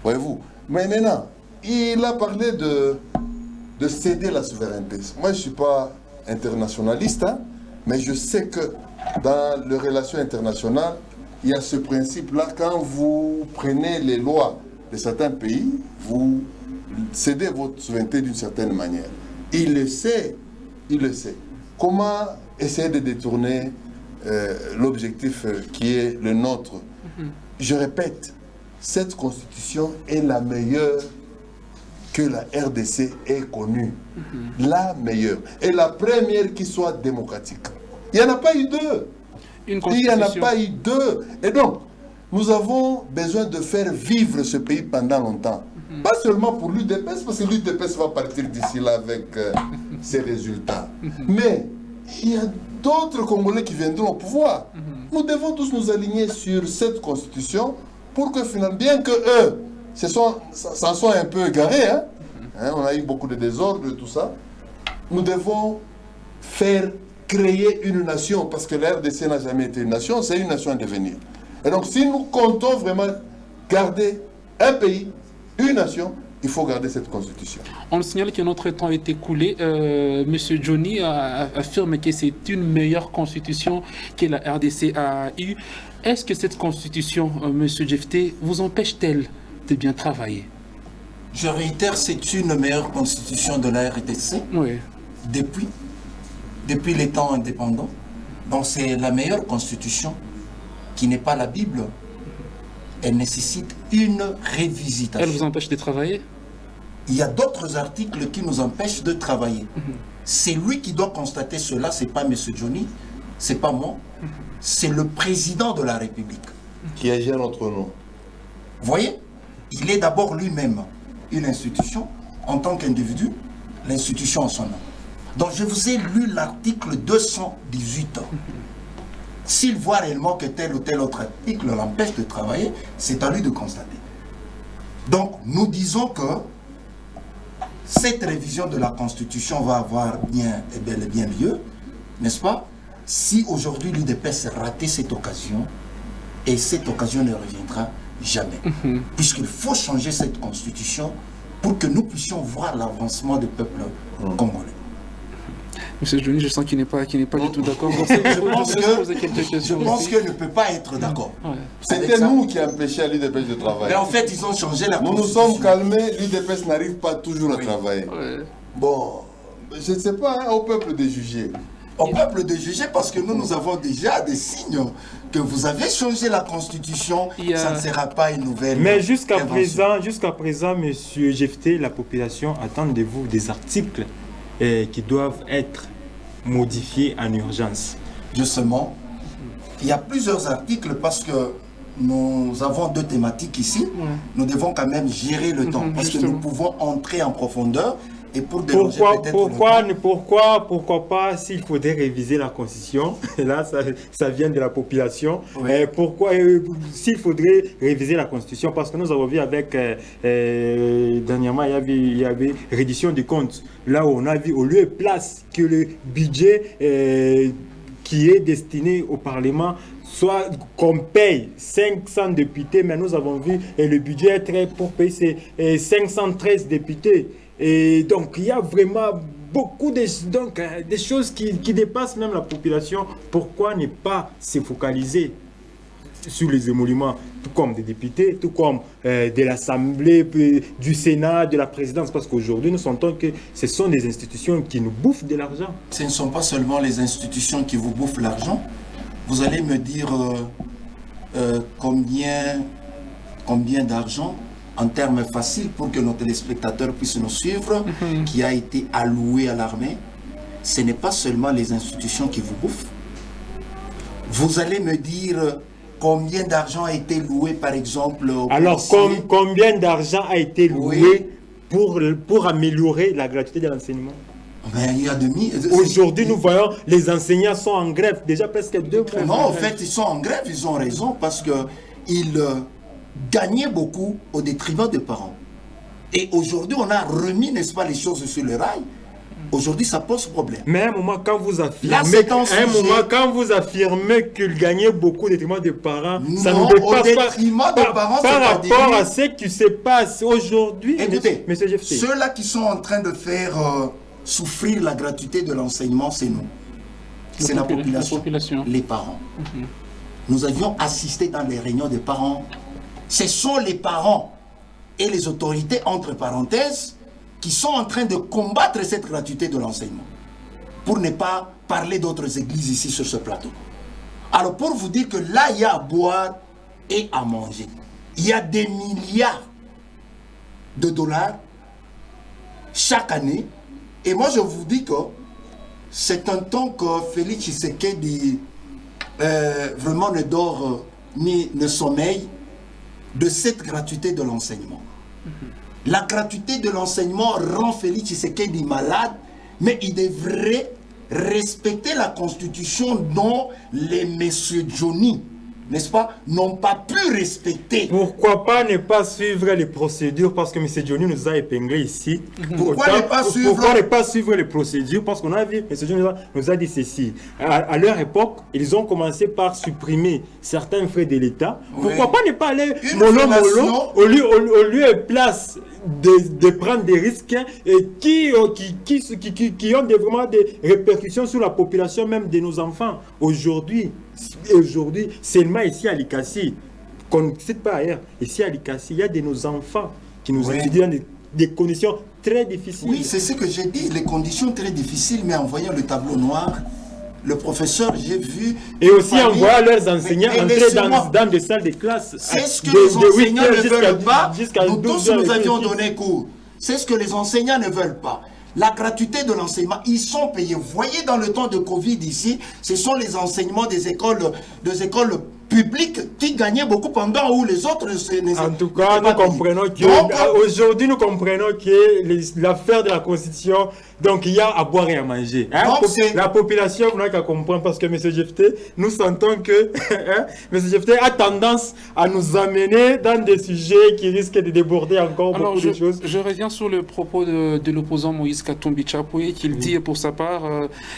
Voyez-vous. Mais maintenant, il a parlé de céder la souveraineté. Moi, je ne suis pas internationaliste, hein, mais je sais que dans les relations internationales, il y a ce principe-là. Quand vous prenez les lois de certains pays, vous cédez votre souveraineté d'une certaine manière. Il le sait. Comment essayer de détourner l'objectif qui est le nôtre? Je répète, cette constitution est la meilleure que la RDC ait connue. La meilleure. Et la première qui soit démocratique. Il n'y en a pas eu deux. Il n'y en a pas eu deux. Et donc, nous avons besoin de faire vivre ce pays pendant longtemps. Pas seulement pour l'UDPS, parce que l'UDPS va partir d'ici là avec ses résultats. Mais il y a d'autres Congolais qui viendront au pouvoir. Nous devons tous nous aligner sur cette constitution pour que finalement, bien que eux s'en sont un peu égarés, hein? On a eu beaucoup de désordre, tout ça, nous devons créer une nation, parce que la RDC n'a jamais été une nation, c'est une nation à devenir. Et donc, si nous comptons vraiment garder un pays, une nation, il faut garder cette constitution. On signale que notre temps est écoulé. Monsieur Johnny affirme que c'est une meilleure constitution que la RDC a eue. Est-ce que cette constitution, Monsieur Jefté, vous empêche-t-elle de bien travailler? Je réitère, c'est une meilleure constitution de la RDC. Oui. Depuis les temps indépendants. Donc c'est la meilleure constitution qui n'est pas la Bible. Elle nécessite une révisitation. Elle vous empêche de travailler? Il y a d'autres articles qui nous empêchent de travailler. C'est lui qui doit constater cela, c'est pas M. Johnny, c'est pas moi, c'est le président de la République. Qui agit à notre nom. Vous voyez, il est d'abord lui-même une institution, en tant qu'individu, l'institution en son nom. Donc je vous ai lu l'article 218. S'il voit réellement que tel ou tel autre article l'empêche de travailler, c'est à lui de constater. Donc nous disons que cette révision de la Constitution va avoir bien et bel et bien lieu, n'est-ce pas? Si aujourd'hui l'UDPS raté cette occasion, et cette occasion ne reviendra jamais. Puisqu'il faut changer cette Constitution pour que nous puissions voir l'avancement du peuple congolais. Monsieur Johnny, je sens qu'il n'est pas du tout d'accord. Je pense qu'il ne peut pas être d'accord. C'était nous qui empêchions l'UDPS de travailler. Mais en fait, ils ont changé la Constitution. Nous nous sommes calmés, l'UDPS n'arrive pas toujours à travailler. Bon, je ne sais pas, hein, au peuple de juger. Au peuple de juger, parce que nous avons déjà des signes que vous avez changé la Constitution, ça ne sera pas une nouvelle. Mais jusqu'à présent, Monsieur Jefté, la population attend de vous des articles qui doivent être modifiés en urgence. Justement, il y a plusieurs articles parce que nous avons deux thématiques ici. Nous devons quand même gérer le temps parce que nous pouvons entrer en profondeur et pour déranger peut-être pourquoi pas, s'il faudrait réviser la Constitution, et là ça vient de la population, Oui. Pourquoi s'il faudrait réviser la Constitution, parce que nous avons vu avec, dernièrement, il y avait reddition des comptes, là où on a vu au lieu et place que le budget qui est destiné au Parlement, soit qu'on paye 500 députés, mais nous avons vu et le budget est très pour payer c'est 513 députés. Et donc il y a vraiment beaucoup de des choses qui dépassent même la population. Pourquoi ne pas se focaliser sur les émoluments, tout comme des députés, tout comme de l'Assemblée, du Sénat, de la présidence, parce qu'aujourd'hui nous sentons que ce sont des institutions qui nous bouffent de l'argent. Ce ne sont pas seulement les institutions qui vous bouffent l'argent. Vous allez me dire combien d'argent, en termes faciles pour que nos téléspectateurs puissent nous suivre, qui a été alloué à l'armée. Ce n'est pas seulement les institutions qui vous bouffent. Vous allez me dire combien d'argent a été loué, par exemple, aux Alors, policiers. combien d'argent a été loué pour améliorer la gratuité de l'enseignement? Ben, il y a Aujourd'hui, nous voyons les enseignants sont en grève, déjà presque 2 mois. Non, en fait, ils sont en grève, ils ont raison, parce qu'ils gagnaient beaucoup au détriment des parents. Et aujourd'hui, on a remis, n'est-ce pas, les choses sur le rail. Aujourd'hui, ça pose problème. Mais à un moment, quand vous affirmez, qu'ils gagnaient beaucoup au détriment des parents, ça ne dépasse pas par rapport à ce qui se passe aujourd'hui. Écoutez, Monsieur Jefté, ceux-là qui sont en train de faire souffrir la gratuité de l'enseignement, c'est nous. C'est la population, les parents. Nous avions assisté dans les réunions des parents. Ce sont les parents et les autorités, entre parenthèses, qui sont en train de combattre cette gratuité de l'enseignement. Pour ne pas parler d'autres églises ici sur ce plateau. Alors pour vous dire que là, il y a à boire et à manger. Il y a des milliards de dollars chaque année. Et moi, je vous dis que c'est un temps que Félix Tshisekedi vraiment ne dort ni ne sommeille de cette gratuité de l'enseignement. La gratuité de l'enseignement rend Félix Tshisekedi malade, mais il devrait respecter la constitution dont les messieurs Johnny, n'est-ce pas, n'ont pas pu respecter. Pourquoi pas ne pas suivre les procédures, parce que M. Johnny nous a épinglé ici. Pourquoi ne pas suivre les procédures? Parce qu'on a vu, M. Johnny nous a dit ceci. À leur époque, ils ont commencé par supprimer certains frais de l'État. Oui. Pourquoi pas ne pas aller mollo au lieu et place de prendre des risques et qui ont vraiment des répercussions sur la population même de nos enfants. Aujourd'hui, seulement ici à Likassi, qu'on ne cite pas ailleurs, ici à Likassi, il y a de nos enfants qui nous étudient dans des conditions très difficiles. Oui, c'est ce que j'ai dit, les conditions très difficiles, mais en voyant le tableau noir, le professeur, j'ai vu... Et aussi en voyant leurs enseignants entrer dans des salles de classe. C'est ce que les enseignants ne veulent pas. Nous tous, nous avions donné cours. C'est ce que les enseignants ne veulent pas. La gratuité de l'enseignement, ils sont payés. Vous voyez, dans le temps de Covid ici, ce sont les enseignements des écoles publiques qui gagnaient beaucoup pendant où les autres... En tout cas, nous comprenons que aujourd'hui, nous comprenons que l'affaire de la Constitution, donc il y a à boire et à manger. Hein? La population, vous n'avez qu'à comprendre, parce que M. Jefté, nous sentons que M. Jefté a tendance à nous amener dans des sujets qui risquent de déborder encore beaucoup de choses. Je reviens sur le propos de l'opposant Moïse Katumbi Tchapoué, qui dit pour sa part,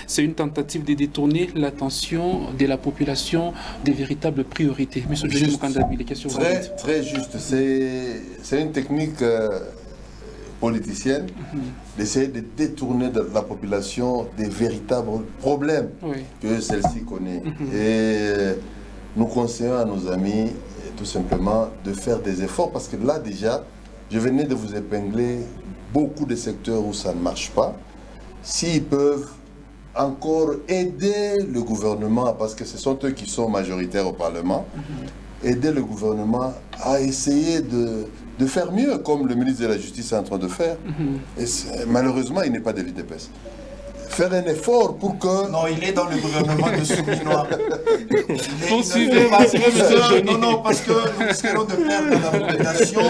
c'est une tentative de détourner l'attention de la population des véritables priorités. Monsieur Johnny Mukandabi, les questions très juste. C'est une technique politicienne d'essayer de détourner de la population des véritables problèmes que celle-ci connaît. Et nous conseillons à nos amis tout simplement de faire des efforts, parce que là déjà, je venais de vous épingler beaucoup de secteurs où ça ne marche pas. S'ils peuvent encore aider le gouvernement, parce que ce sont eux qui sont majoritaires au Parlement, aider le gouvernement à essayer de faire mieux, comme le ministre de la Justice est en train de faire. Et malheureusement, il n'est pas de vitesse. faire un effort pour que... Non, il est dans le gouvernement de Souminois. Poursuivez, non, parce que nous risquons de perdre la population.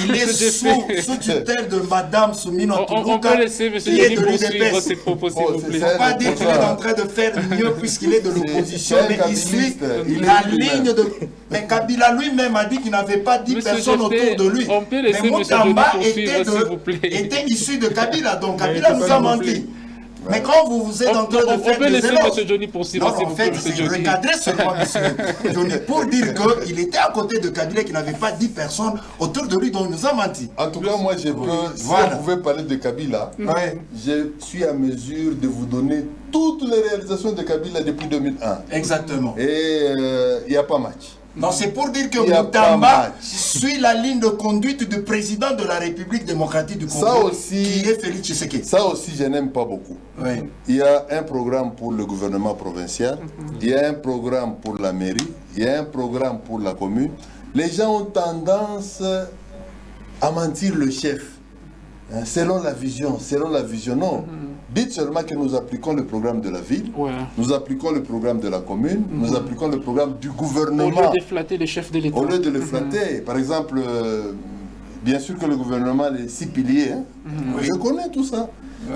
Il est sous tutelle de Madame Souminois. On peut laisser M. Johnny poursuivre ses propos, s'il vous plaît. Il ne faut pas dire qu'il est en train de faire mieux puisqu'il est de l'opposition, mais il suit la ligne de... Mais Kabila lui-même a dit qu'il n'avait pas 10 personnes autour de lui. On peut laisser mais M. Johnny Motamba poursuivre, s'il vous plaît. était issu de Kabila, donc Kabila nous a menti. Mais quand vous êtes en train de faire des laisser éloges... M. Johnny poursuivre, Non, en fait, c'est recadré seulement M. Johnny pour dire qu'il était à côté de Kabila et qu'il n'avait pas 10 personnes autour de lui, donc il nous a menti. En tout cas, moi, je peux, si Voilà. on pouvait parler de Kabila, je suis à mesure de vous donner toutes les réalisations de Kabila depuis 2001. Exactement. Et il n'y a pas match. Non, c'est pour dire que Il y a pas Motamba match. suit la ligne de conduite du président de la République démocratique du Congo, Ça aussi- qui est Félix Tshisekedi. Ça aussi, je n'aime pas beaucoup. Oui. Il y a un programme pour le gouvernement provincial, il y a un programme pour la mairie, il y a un programme pour la commune. Les gens ont tendance à mentir le chef, hein, selon la vision, non. Dites seulement que nous appliquons le programme de la ville, Ouais. nous appliquons le programme de la commune, nous appliquons le programme du Au gouvernement. lieu de flatter les chefs de l'État. Au lieu de le flatter, par exemple, bien sûr que le gouvernement, les 6 piliers, hein, je connais tout ça.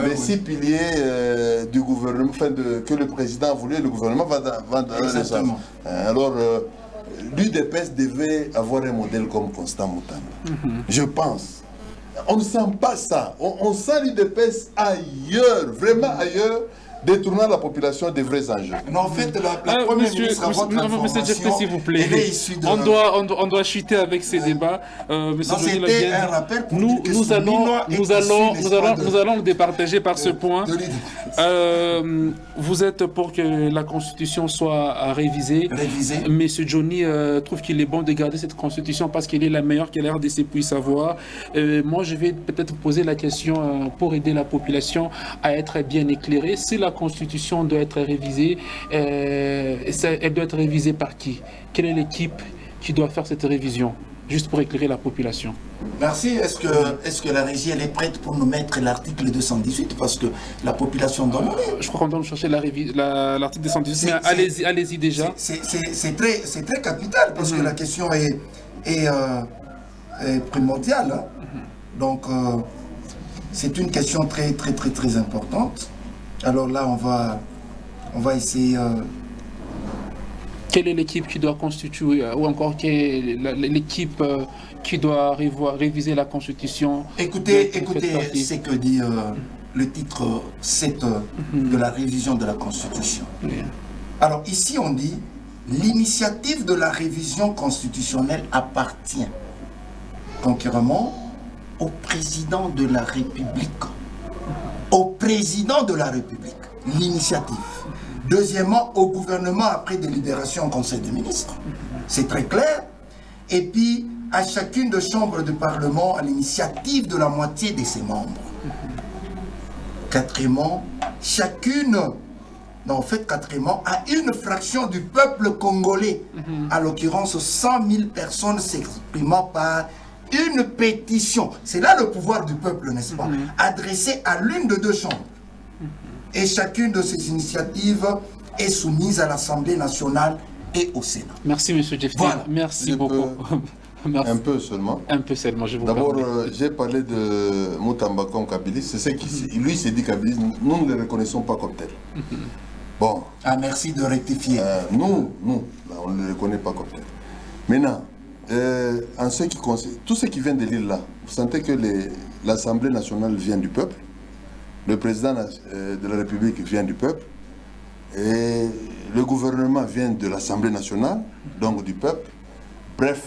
Les 6 piliers du gouvernement, enfin que le président a voulu, le gouvernement va dans le sens. Exactement. Alors, l'UDPS devait avoir un modèle comme Constant Mutamba. Je pense. On ne sent pas ça. On sent l'UDPS ailleurs, vraiment ailleurs, détournant la population des vrais enjeux. Non, en fait, la première ministre, à votre Monsieur Jeffrey, s'il vous plaît. elle est issue de... On doit chuter avec ces débats. Monsieur Non, Johnny l'a c'était bien un dit. rappel pour Nous, dire que nous allons Souminois le départager par ce point. de l'UDPS. Vous êtes pour que la Constitution soit révisée. Révisé. Monsieur Johnny trouve qu'il est bon de garder cette Constitution parce qu'elle est la meilleure que la RDC puisse avoir. Moi, je vais peut-être vous poser la question pour aider la population à être bien éclairée. Si la Constitution doit être révisée, elle doit être révisée par qui? Quelle est l'équipe qui doit faire cette révision? Juste pour éclairer la population. Merci. Est-ce que la régie elle est prête pour nous mettre l'article 218 parce que la population demande. Je crois qu'on doit chercher l'article 218, mais allez-y déjà. C'est très capital parce que la question est primordiale. Hein. Donc, c'est une question très importante. Alors là, on va essayer... Quelle est l'équipe qui doit constituer, ou encore quelle est l'équipe qui doit réviser la Constitution? Écoutez ce que dit le titre 7 de la révision de la Constitution. Oui. Alors ici, on dit l'initiative de la révision constitutionnelle appartient concurremment au président de la République. Au président de la République, l'initiative. Deuxièmement, au gouvernement après délibération au Conseil des ministres. C'est très clair. Et puis, à chacune des chambres de Parlement, à l'initiative de la moitié de ses membres. Quatrièmement, quatrièmement, à une fraction du peuple congolais, à l'occurrence 100 000 personnes s'exprimant par une pétition. C'est là le pouvoir du peuple, n'est-ce pas? Adressée à l'une de deux chambres. Et chacune de ces initiatives est soumise à l'Assemblée nationale et au Sénat. Merci, M. Jeffrey. Voilà. Merci beaucoup. Merci. Un peu seulement. Un peu seulement, je vous D'abord, permets. j'ai parlé de Mutamba comme kabiliste. C'est ce qui, lui, s'est dit kabiliste. Nous ne le reconnaissons pas comme tel. Bon. Ah, merci de rectifier. Nous, là, on ne le reconnaît pas comme tel. Maintenant, en ce qui concerne tout ce qui vient de l'île là, vous sentez que l'Assemblée nationale vient du peuple, le président de la République vient du peuple, et le gouvernement vient de l'Assemblée nationale, donc du peuple. Bref,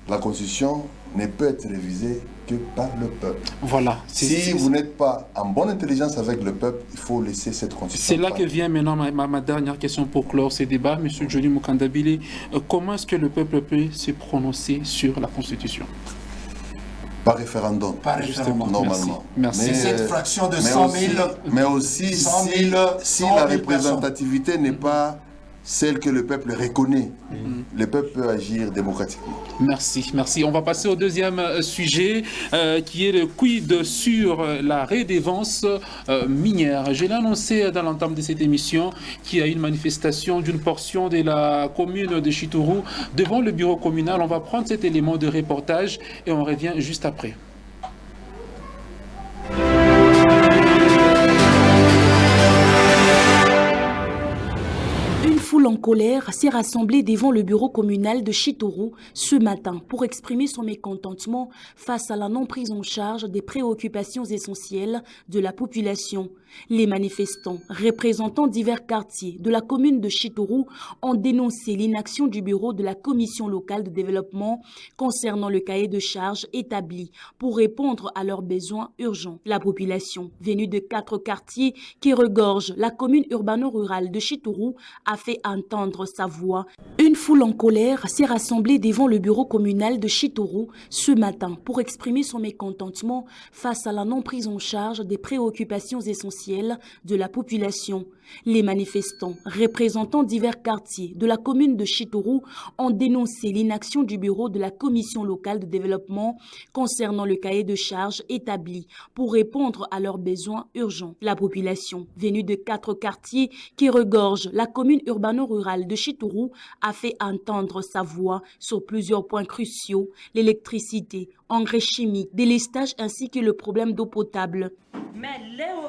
la Constitution ne peut être révisée que par le peuple. Voilà. Si vous n'êtes pas en bonne intelligence avec le peuple, il faut laisser cette Constitution. C'est là que vient maintenant ma dernière question pour clore ces débats. Monsieur Johnny Mukandabile, comment est-ce que le peuple peut se prononcer sur la Constitution? Par référendum. Par référendum. Normalement. Merci. Mais cette fraction de 100 000... Mais aussi, 100 000, si la représentativité n'est pas celle que le peuple reconnaît. Le peuple peut agir démocratiquement. Merci, merci. On va passer au deuxième sujet qui est le quid sur la redevance minière. Je l'ai annoncé dans l'entame de cette émission qu'il y a une manifestation d'une portion de la commune de Chitourou devant le bureau communal. On va prendre cet élément de reportage et on revient juste après. Foule en colère s'est rassemblée devant le bureau communal de Chitourou ce matin pour exprimer son mécontentement face à la non-prise en charge des préoccupations essentielles de la population. Les manifestants, représentant divers quartiers de la commune de Chitourou, ont dénoncé l'inaction du bureau de la commission locale de développement concernant le cahier de charges établi pour répondre à leurs besoins urgents. La population, venue de 4 quartiers qui regorgent la commune urbano-rurale de Chitourou, a fait entendre sa voix. Une foule en colère s'est rassemblée devant le bureau communal de Chitourou ce matin pour exprimer son mécontentement face à la non-prise en charge des préoccupations essentielles de la population. Les manifestants, représentant divers quartiers de la commune de Chitourou, ont dénoncé l'inaction du bureau de la commission locale de développement concernant le cahier de charges établi pour répondre à leurs besoins urgents. La population, venue de 4 quartiers qui regorgent la commune urbano-rurale de Chitourou, a fait entendre sa voix sur plusieurs points cruciaux: l'électricité, engrais chimiques, délestage ainsi que le problème d'eau potable. Mais Léo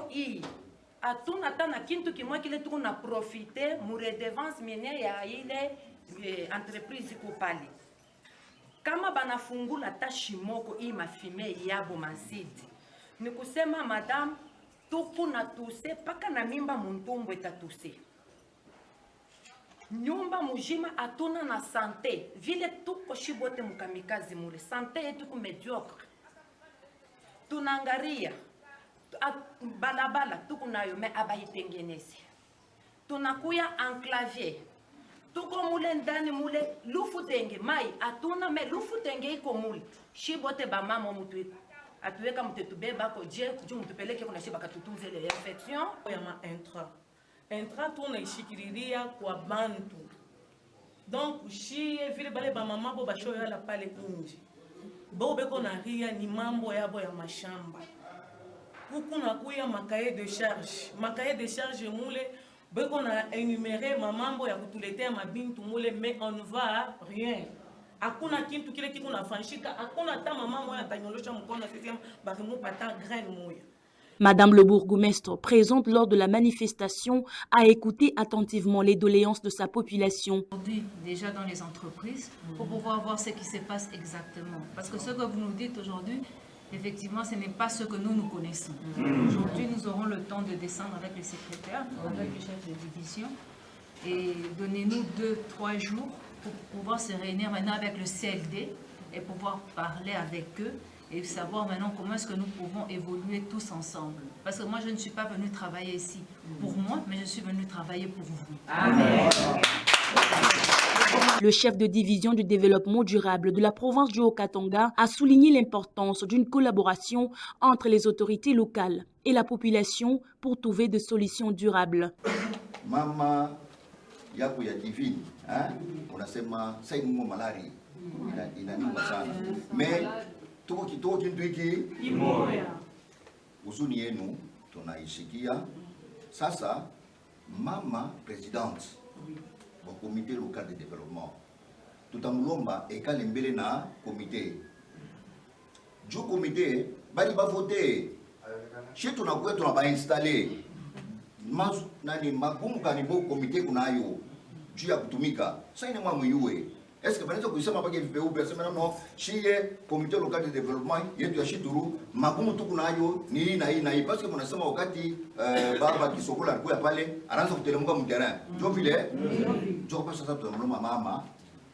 atuna tana kintu kimwa kile tuko na profiter mu redevance minière ya ile entreprise ko pale kama banafungula tashi moko hii mafime yabo masidi ni kusema madam tuku na tuse paka na mimba muntumbo etatuse nyumba mujima atuna na sante vile tuko shibote mukamikazi mule sante yetu ku mediocre tunangaria balabala tuko nayo me abayitengenezi tunakuya enclavier tuko mule ndani mule lufu tenge mai atuna me lufu tenge iko mule shibote ba mama mutu atuweka mtetubeba ko je mtupeleke kuna shiba katutunze ile infection ya ma intra tunaishikiriria kwa bantu donc shie vile bale ba mama bo bashoyo la pale nje bo beko na ria ni mambo yabo ya mashamba kuna kuya makaye de charge mule beko na énumérer mamambo ya kutuletea mabintu mule mais on ne va rien hakuna kintu kile kitu nafanshika hakuna hata mama moya atanyolosha mkono sisi barimu pata graine moya. Madame le bourgmestre, présente lors de la manifestation, a écouté attentivement les doléances de sa population. Aujourd'hui, déjà dans les entreprises, pour pouvoir voir ce qui se passe exactement. Parce que ce que vous nous dites aujourd'hui, effectivement, ce n'est pas ce que nous connaissons. Aujourd'hui, nous aurons le temps de descendre avec le secrétaire, avec le chef de division, et donnez-nous 2-3 jours pour pouvoir se réunir maintenant avec le CLD et pouvoir parler avec eux et savoir maintenant comment est-ce que nous pouvons évoluer tous ensemble. Parce que moi, je ne suis pas venue travailler ici pour moi, mais je suis venue travailler pour vous. Amen. Le chef de division du développement durable de la province du Haut-Katanga a souligné l'importance d'une collaboration entre les autorités locales et la population pour trouver des solutions durables. Mama yako ya divini, unasema sai mungu malari inaniuma sana. Mais tuko kituo kintu hiki imoya. Uzuni yenu tunaisikia. Sasa mama presidente au comité local de développement tutamulomba ekale mbele na comité jo comité bali ba voter chez tunakuwa tunaba installer nani magumu kanibo comité kunayo juu ya kutumika sasa ina mwa mwiwe est-ce que banaweza kusema pake vipeupe sema no shie comité local de développement yetu ya Chitourou magumu tu kunayo ni hii na hii na hii parce que mnasema wakati baba Kisokola alikuwa pale anaanza kutelemuka mterrain ndio vile ndio kwa sasa tunamloma mama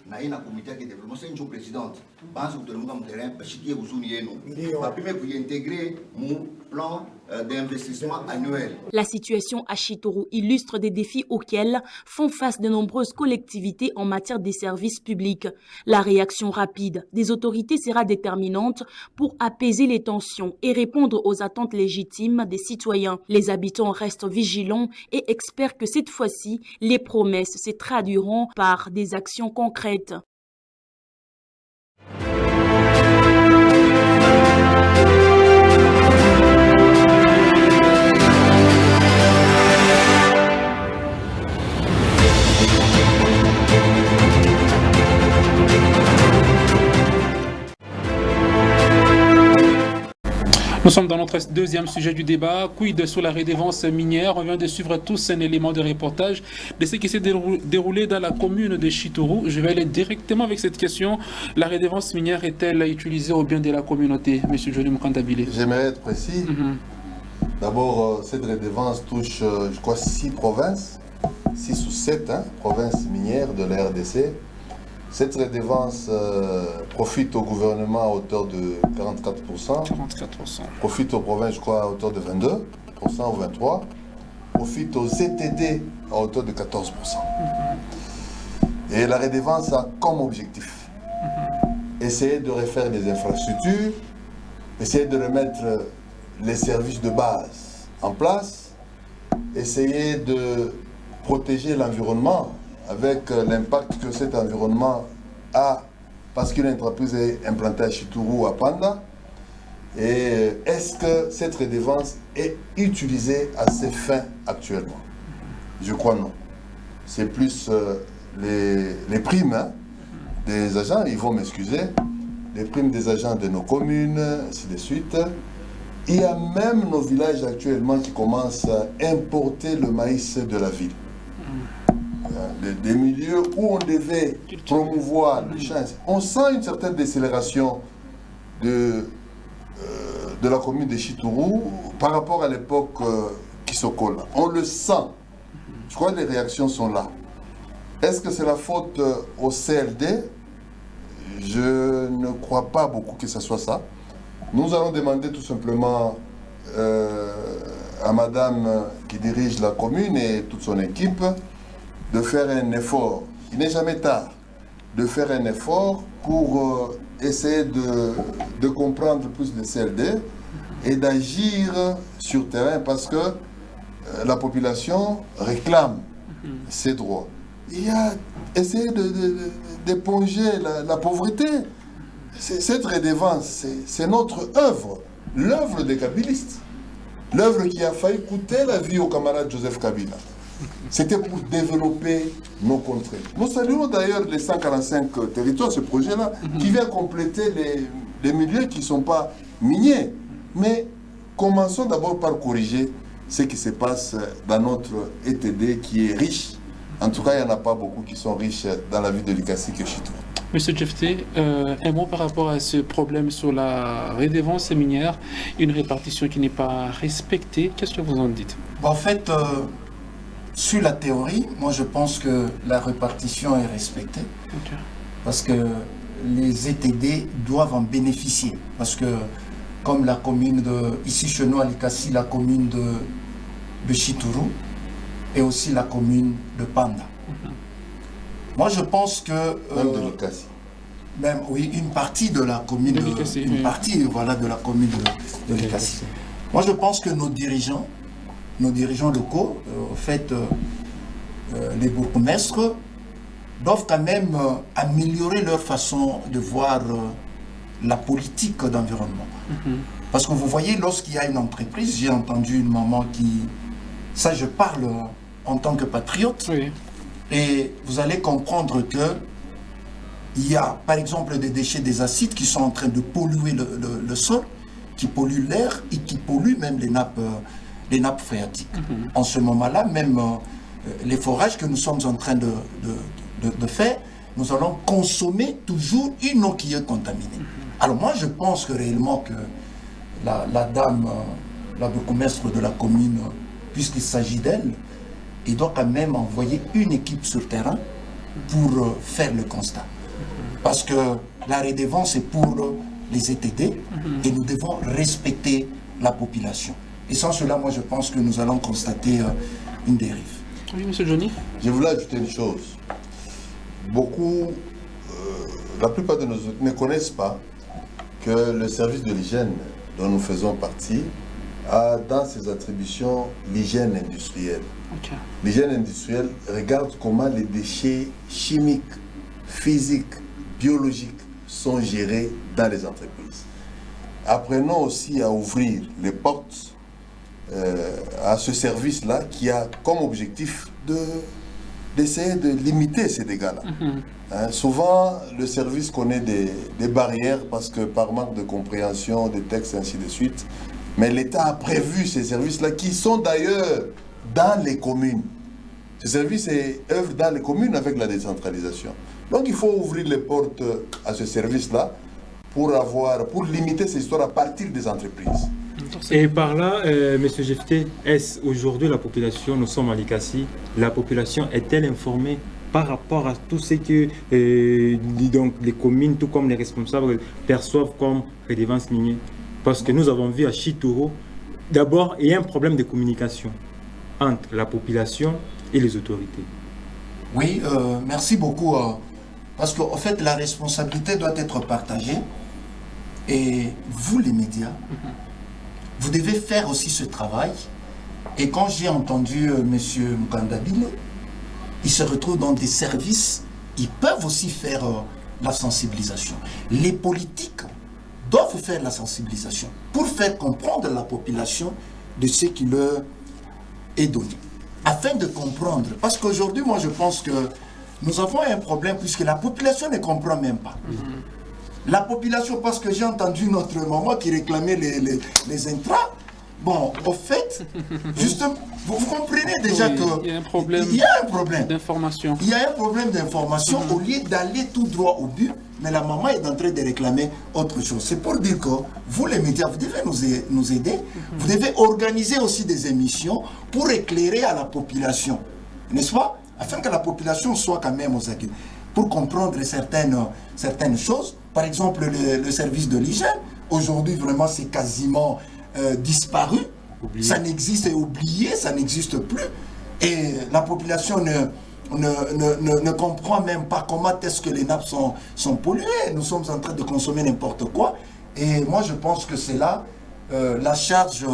na ina comité ya développement c'est une présidente baanza kutelemuka mterrain bashikie uzuni yenu bapime kuintegrer mu plan d'investissement annuel. La situation à Chitoro illustre des défis auxquels font face de nombreuses collectivités en matière des services publics. La réaction rapide des autorités sera déterminante pour apaiser les tensions et répondre aux attentes légitimes des citoyens. Les habitants restent vigilants et espèrent que cette fois-ci, les promesses se traduiront par des actions concrètes. Nous sommes dans notre deuxième sujet du débat. Quid sur la redevance minière? On vient de suivre tous un élément de reportage de ce qui s'est déroulé dans la commune de Chitoro. Je vais aller directement avec cette question. La redevance minière est-elle utilisée au bien de la communauté? Monsieur Johnny Mukantabile. J'aimerais être précis. D'abord, cette redevance touche, je crois, 6 provinces, 6 ou 7 provinces minières de la RDC. Cette redevance profite au gouvernement à hauteur de 44%. 44%. Profite aux provinces, je crois, à hauteur de 22% ou 23%. Profite aux CTD à hauteur de 14%. Et la redevance a comme objectif essayer de refaire des infrastructures, essayer de remettre les services de base en place, essayer de protéger l'environnement avec l'impact que cet environnement a, parce qu'une entreprise est implantée à Chitoro ou à Panda. Et est-ce que cette redevance est utilisée à ces fins actuellement? Je crois non. C'est plus les primes des agents, ils vont m'excuser, les primes des agents de nos communes, ainsi de suite. Il y a même nos villages actuellement qui commencent à importer le maïs de la ville. Des milieux où on devait promouvoir le champ. On sent une certaine décélération de la commune de Chitoro par rapport à l'époque Kisokol. On le sent. Je crois que les réactions sont là. Est-ce que c'est la faute au CLD? Je ne crois pas beaucoup que ce soit ça. Nous allons demander tout simplement à madame qui dirige la commune et toute son équipe de faire un effort, il n'est jamais tard, de faire un effort pour essayer de comprendre plus le CLD et d'agir sur terrain parce que la population réclame ses droits. Il y a essayer d'éponger la pauvreté. Cette redevance, c'est notre œuvre, l'œuvre des kabylistes, l'œuvre qui a failli coûter la vie au camarade Joseph Kabila. C'était pour développer nos contrées. Nous saluons d'ailleurs les 145 territoires, ce projet-là, qui vient compléter les milieux qui ne sont pas miniers. Mais commençons d'abord par corriger ce qui se passe dans notre ETD qui est riche. En tout cas, il n'y en a pas beaucoup qui sont riches dans la ville de Likasi que Chitoro. Monsieur Jefté, un mot par rapport à ce problème sur la redevance minière, une répartition qui n'est pas respectée. Qu'est-ce que vous en dites? En fait, sur la théorie, moi je pense que la répartition est respectée. Okay. Parce que les ETD doivent en bénéficier. Parce que comme la commune de, ici chez nous à Likasi, la commune de Chitoro et aussi la commune de Panda. Moi je pense que... Même de Likasi. Même, oui, une partie de la commune de Likasi, une partie, voilà, de la commune de Likasi. Moi je pense que nos dirigeants locaux, en fait, les bourgmestres, doivent quand même améliorer leur façon de voir la politique d'environnement. Parce que vous voyez, lorsqu'il y a une entreprise, j'ai entendu une maman qui... Ça, je parle en tant que patriote. Oui. Et vous allez comprendre que il y a, par exemple, des déchets, des acides qui sont en train de polluer le sol, qui polluent l'air et qui polluent même les nappes phréatiques. En ce moment-là, même les forages que nous sommes en train de faire, nous allons consommer toujours une eau qui est contaminée. Alors moi, je pense que réellement que la dame, la bourgmestre de la commune, puisqu'il s'agit d'elle, il doit quand même envoyer une équipe sur terrain pour faire le constat. Parce que la redevance est pour les ETD et nous devons respecter la population. Et sans cela, moi, je pense que nous allons constater une dérive. Oui, monsieur Johnny. Je voulais ajouter une chose. Beaucoup, la plupart de nos autres ne connaissent pas que le service de l'hygiène dont nous faisons partie a dans ses attributions l'hygiène industrielle. Okay. L'hygiène industrielle regarde comment les déchets chimiques, physiques, biologiques sont gérés dans les entreprises. Apprenons aussi à ouvrir les portes à ce service-là qui a comme objectif d'essayer de limiter ces dégâts-là. Souvent, le service connaît des barrières parce que par manque de compréhension des textes, ainsi de suite. Mais l'État a prévu ces services-là qui sont d'ailleurs dans les communes. Ces services œuvrent dans les communes avec la décentralisation. Donc il faut ouvrir les portes à ce service-là pour limiter ces histoires à partir des entreprises. Et par là, M. Jefté, est-ce aujourd'hui la population, nous sommes à Likassi, la population est-elle informée par rapport à tout ce que donc, les communes, tout comme les responsables, perçoivent comme redevance minière? Parce que nous avons vu à Chitoro, d'abord, il y a un problème de communication entre la population et les autorités. Oui, merci beaucoup. Parce qu'en fait, la responsabilité doit être partagée. Et vous, les médias, vous devez faire aussi ce travail. Et quand j'ai entendu M. Mukandabile, il se retrouve dans des services, ils peuvent aussi faire la sensibilisation. Les politiques doivent faire la sensibilisation pour faire comprendre à la population de ce qui leur est donné. Afin de comprendre, parce qu'aujourd'hui, moi je pense que nous avons un problème puisque la population ne comprend même pas. La population, parce que j'ai entendu notre maman qui réclamait les intras. Bon, au fait, justement, vous comprenez déjà qu'il y a un problème d'information. Il y a un problème d'information au lieu d'aller tout droit au but, mais la maman est en train de réclamer autre chose. C'est pour dire que vous, les médias, vous devez nous aider. Vous devez organiser aussi des émissions pour éclairer à la population, n'est-ce pas? Afin que la population soit quand même aux aguets. Pour comprendre certaines choses, par exemple le service de l'hygiène, aujourd'hui vraiment c'est quasiment disparu, ça n'existe, oublié, ça n'existe plus, et la population ne comprend même pas comment est-ce que les nappes sont polluées. Nous sommes en train de consommer n'importe quoi, et moi je pense que c'est là, la charge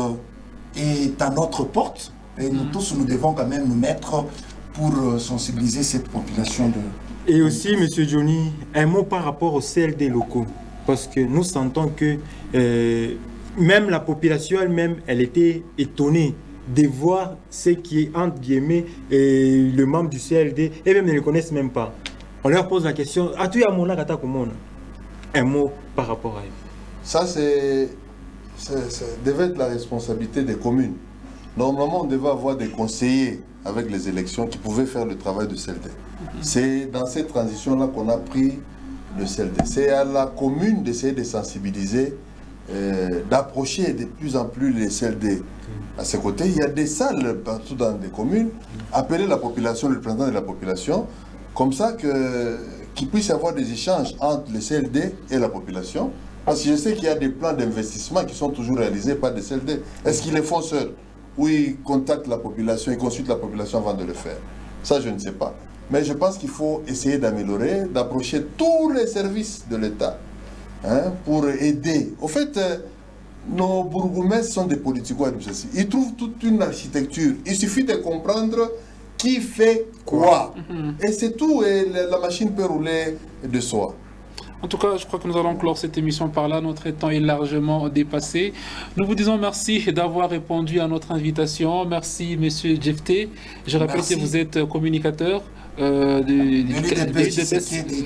est à notre porte, et nous tous nous devons quand même nous mettre pour sensibiliser cette population de... Et aussi, M. Johnny, un mot par rapport aux CLD locaux, parce que nous sentons que même la population elle-même, elle était étonnée de voir ce qui est, entre guillemets, le membre du CLD, et même ne le connaissent même pas. On leur pose la question, « As-tu à mon âge, un mot par rapport à eux. Ça, devait être la responsabilité des communes. Normalement, on devait avoir des conseillers avec les élections qui pouvaient faire le travail de CLD. C'est dans cette transition-là qu'on a pris le CLD. C'est à la commune d'essayer de sensibiliser, d'approcher de plus en plus les CLD à ses côtés. Il y a des salles partout dans des communes. Appeler la population, le représentant de la population, comme ça qu'il puisse y avoir des échanges entre les CLD et la population. Parce que je sais qu'il y a des plans d'investissement qui sont toujours réalisés par des CLD. Est-ce qu'ils les font seuls? Ou ils contactent la population, ils consultent la population avant de le faire? Ça, je ne sais pas. Mais je pense qu'il faut essayer d'améliorer, d'approcher tous les services de l'État pour aider. Au fait, nos bourgmestres sont des politico-administratifs. Ils trouvent toute une architecture. Il suffit de comprendre qui fait quoi. Et c'est tout, et la machine peut rouler de soi. En tout cas, je crois que nous allons clore cette émission par là. Notre temps est largement dépassé. Nous vous disons merci d'avoir répondu à notre invitation. Merci, Monsieur Jefté. Je rappelle que vous êtes communicateur du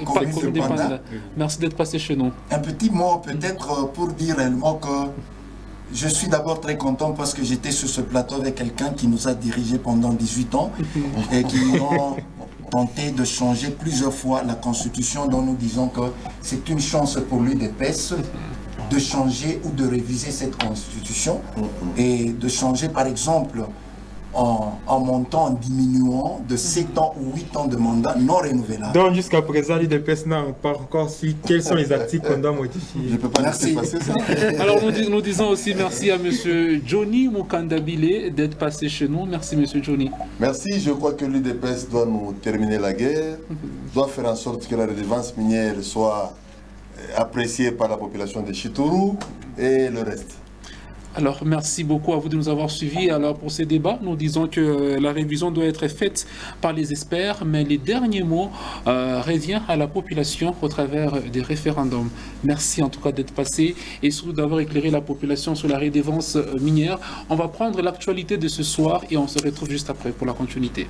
communes de Panda. Merci d'être passé chez nous. Un petit mot peut-être pour dire réellement que je suis d'abord très content parce que j'étais sur ce plateau avec quelqu'un qui nous a dirigé pendant 18 ans et qui ont tenté de changer plusieurs fois la Constitution, dont nous disons que c'est une chance pour lui de changer ou de réviser cette Constitution et de changer par exemple en montant, en diminuant de 7 ans ou 8 ans de mandat non renouvelable. Donc jusqu'à présent, l'UDPS n'a pas encore su quels sont les articles qu'on doit modifier. Je ne peux pas laisser passer ça. Alors nous disons aussi merci à M. Johnny Mukandabile d'être passé chez nous. Merci M. Johnny. Merci, je crois que l'UDPS doit nous terminer la guerre, doit faire en sorte que la redevance minière soit appréciée par la population de Chituru et le reste. Alors, merci beaucoup à vous de nous avoir suivis. Alors, pour ces débats, nous disons que la révision doit être faite par les experts, mais les derniers mots reviennent à la population au travers des référendums. Merci en tout cas d'être passé et surtout d'avoir éclairé la population sur la redevance minière. On va prendre l'actualité de ce soir et on se retrouve juste après pour la continuité.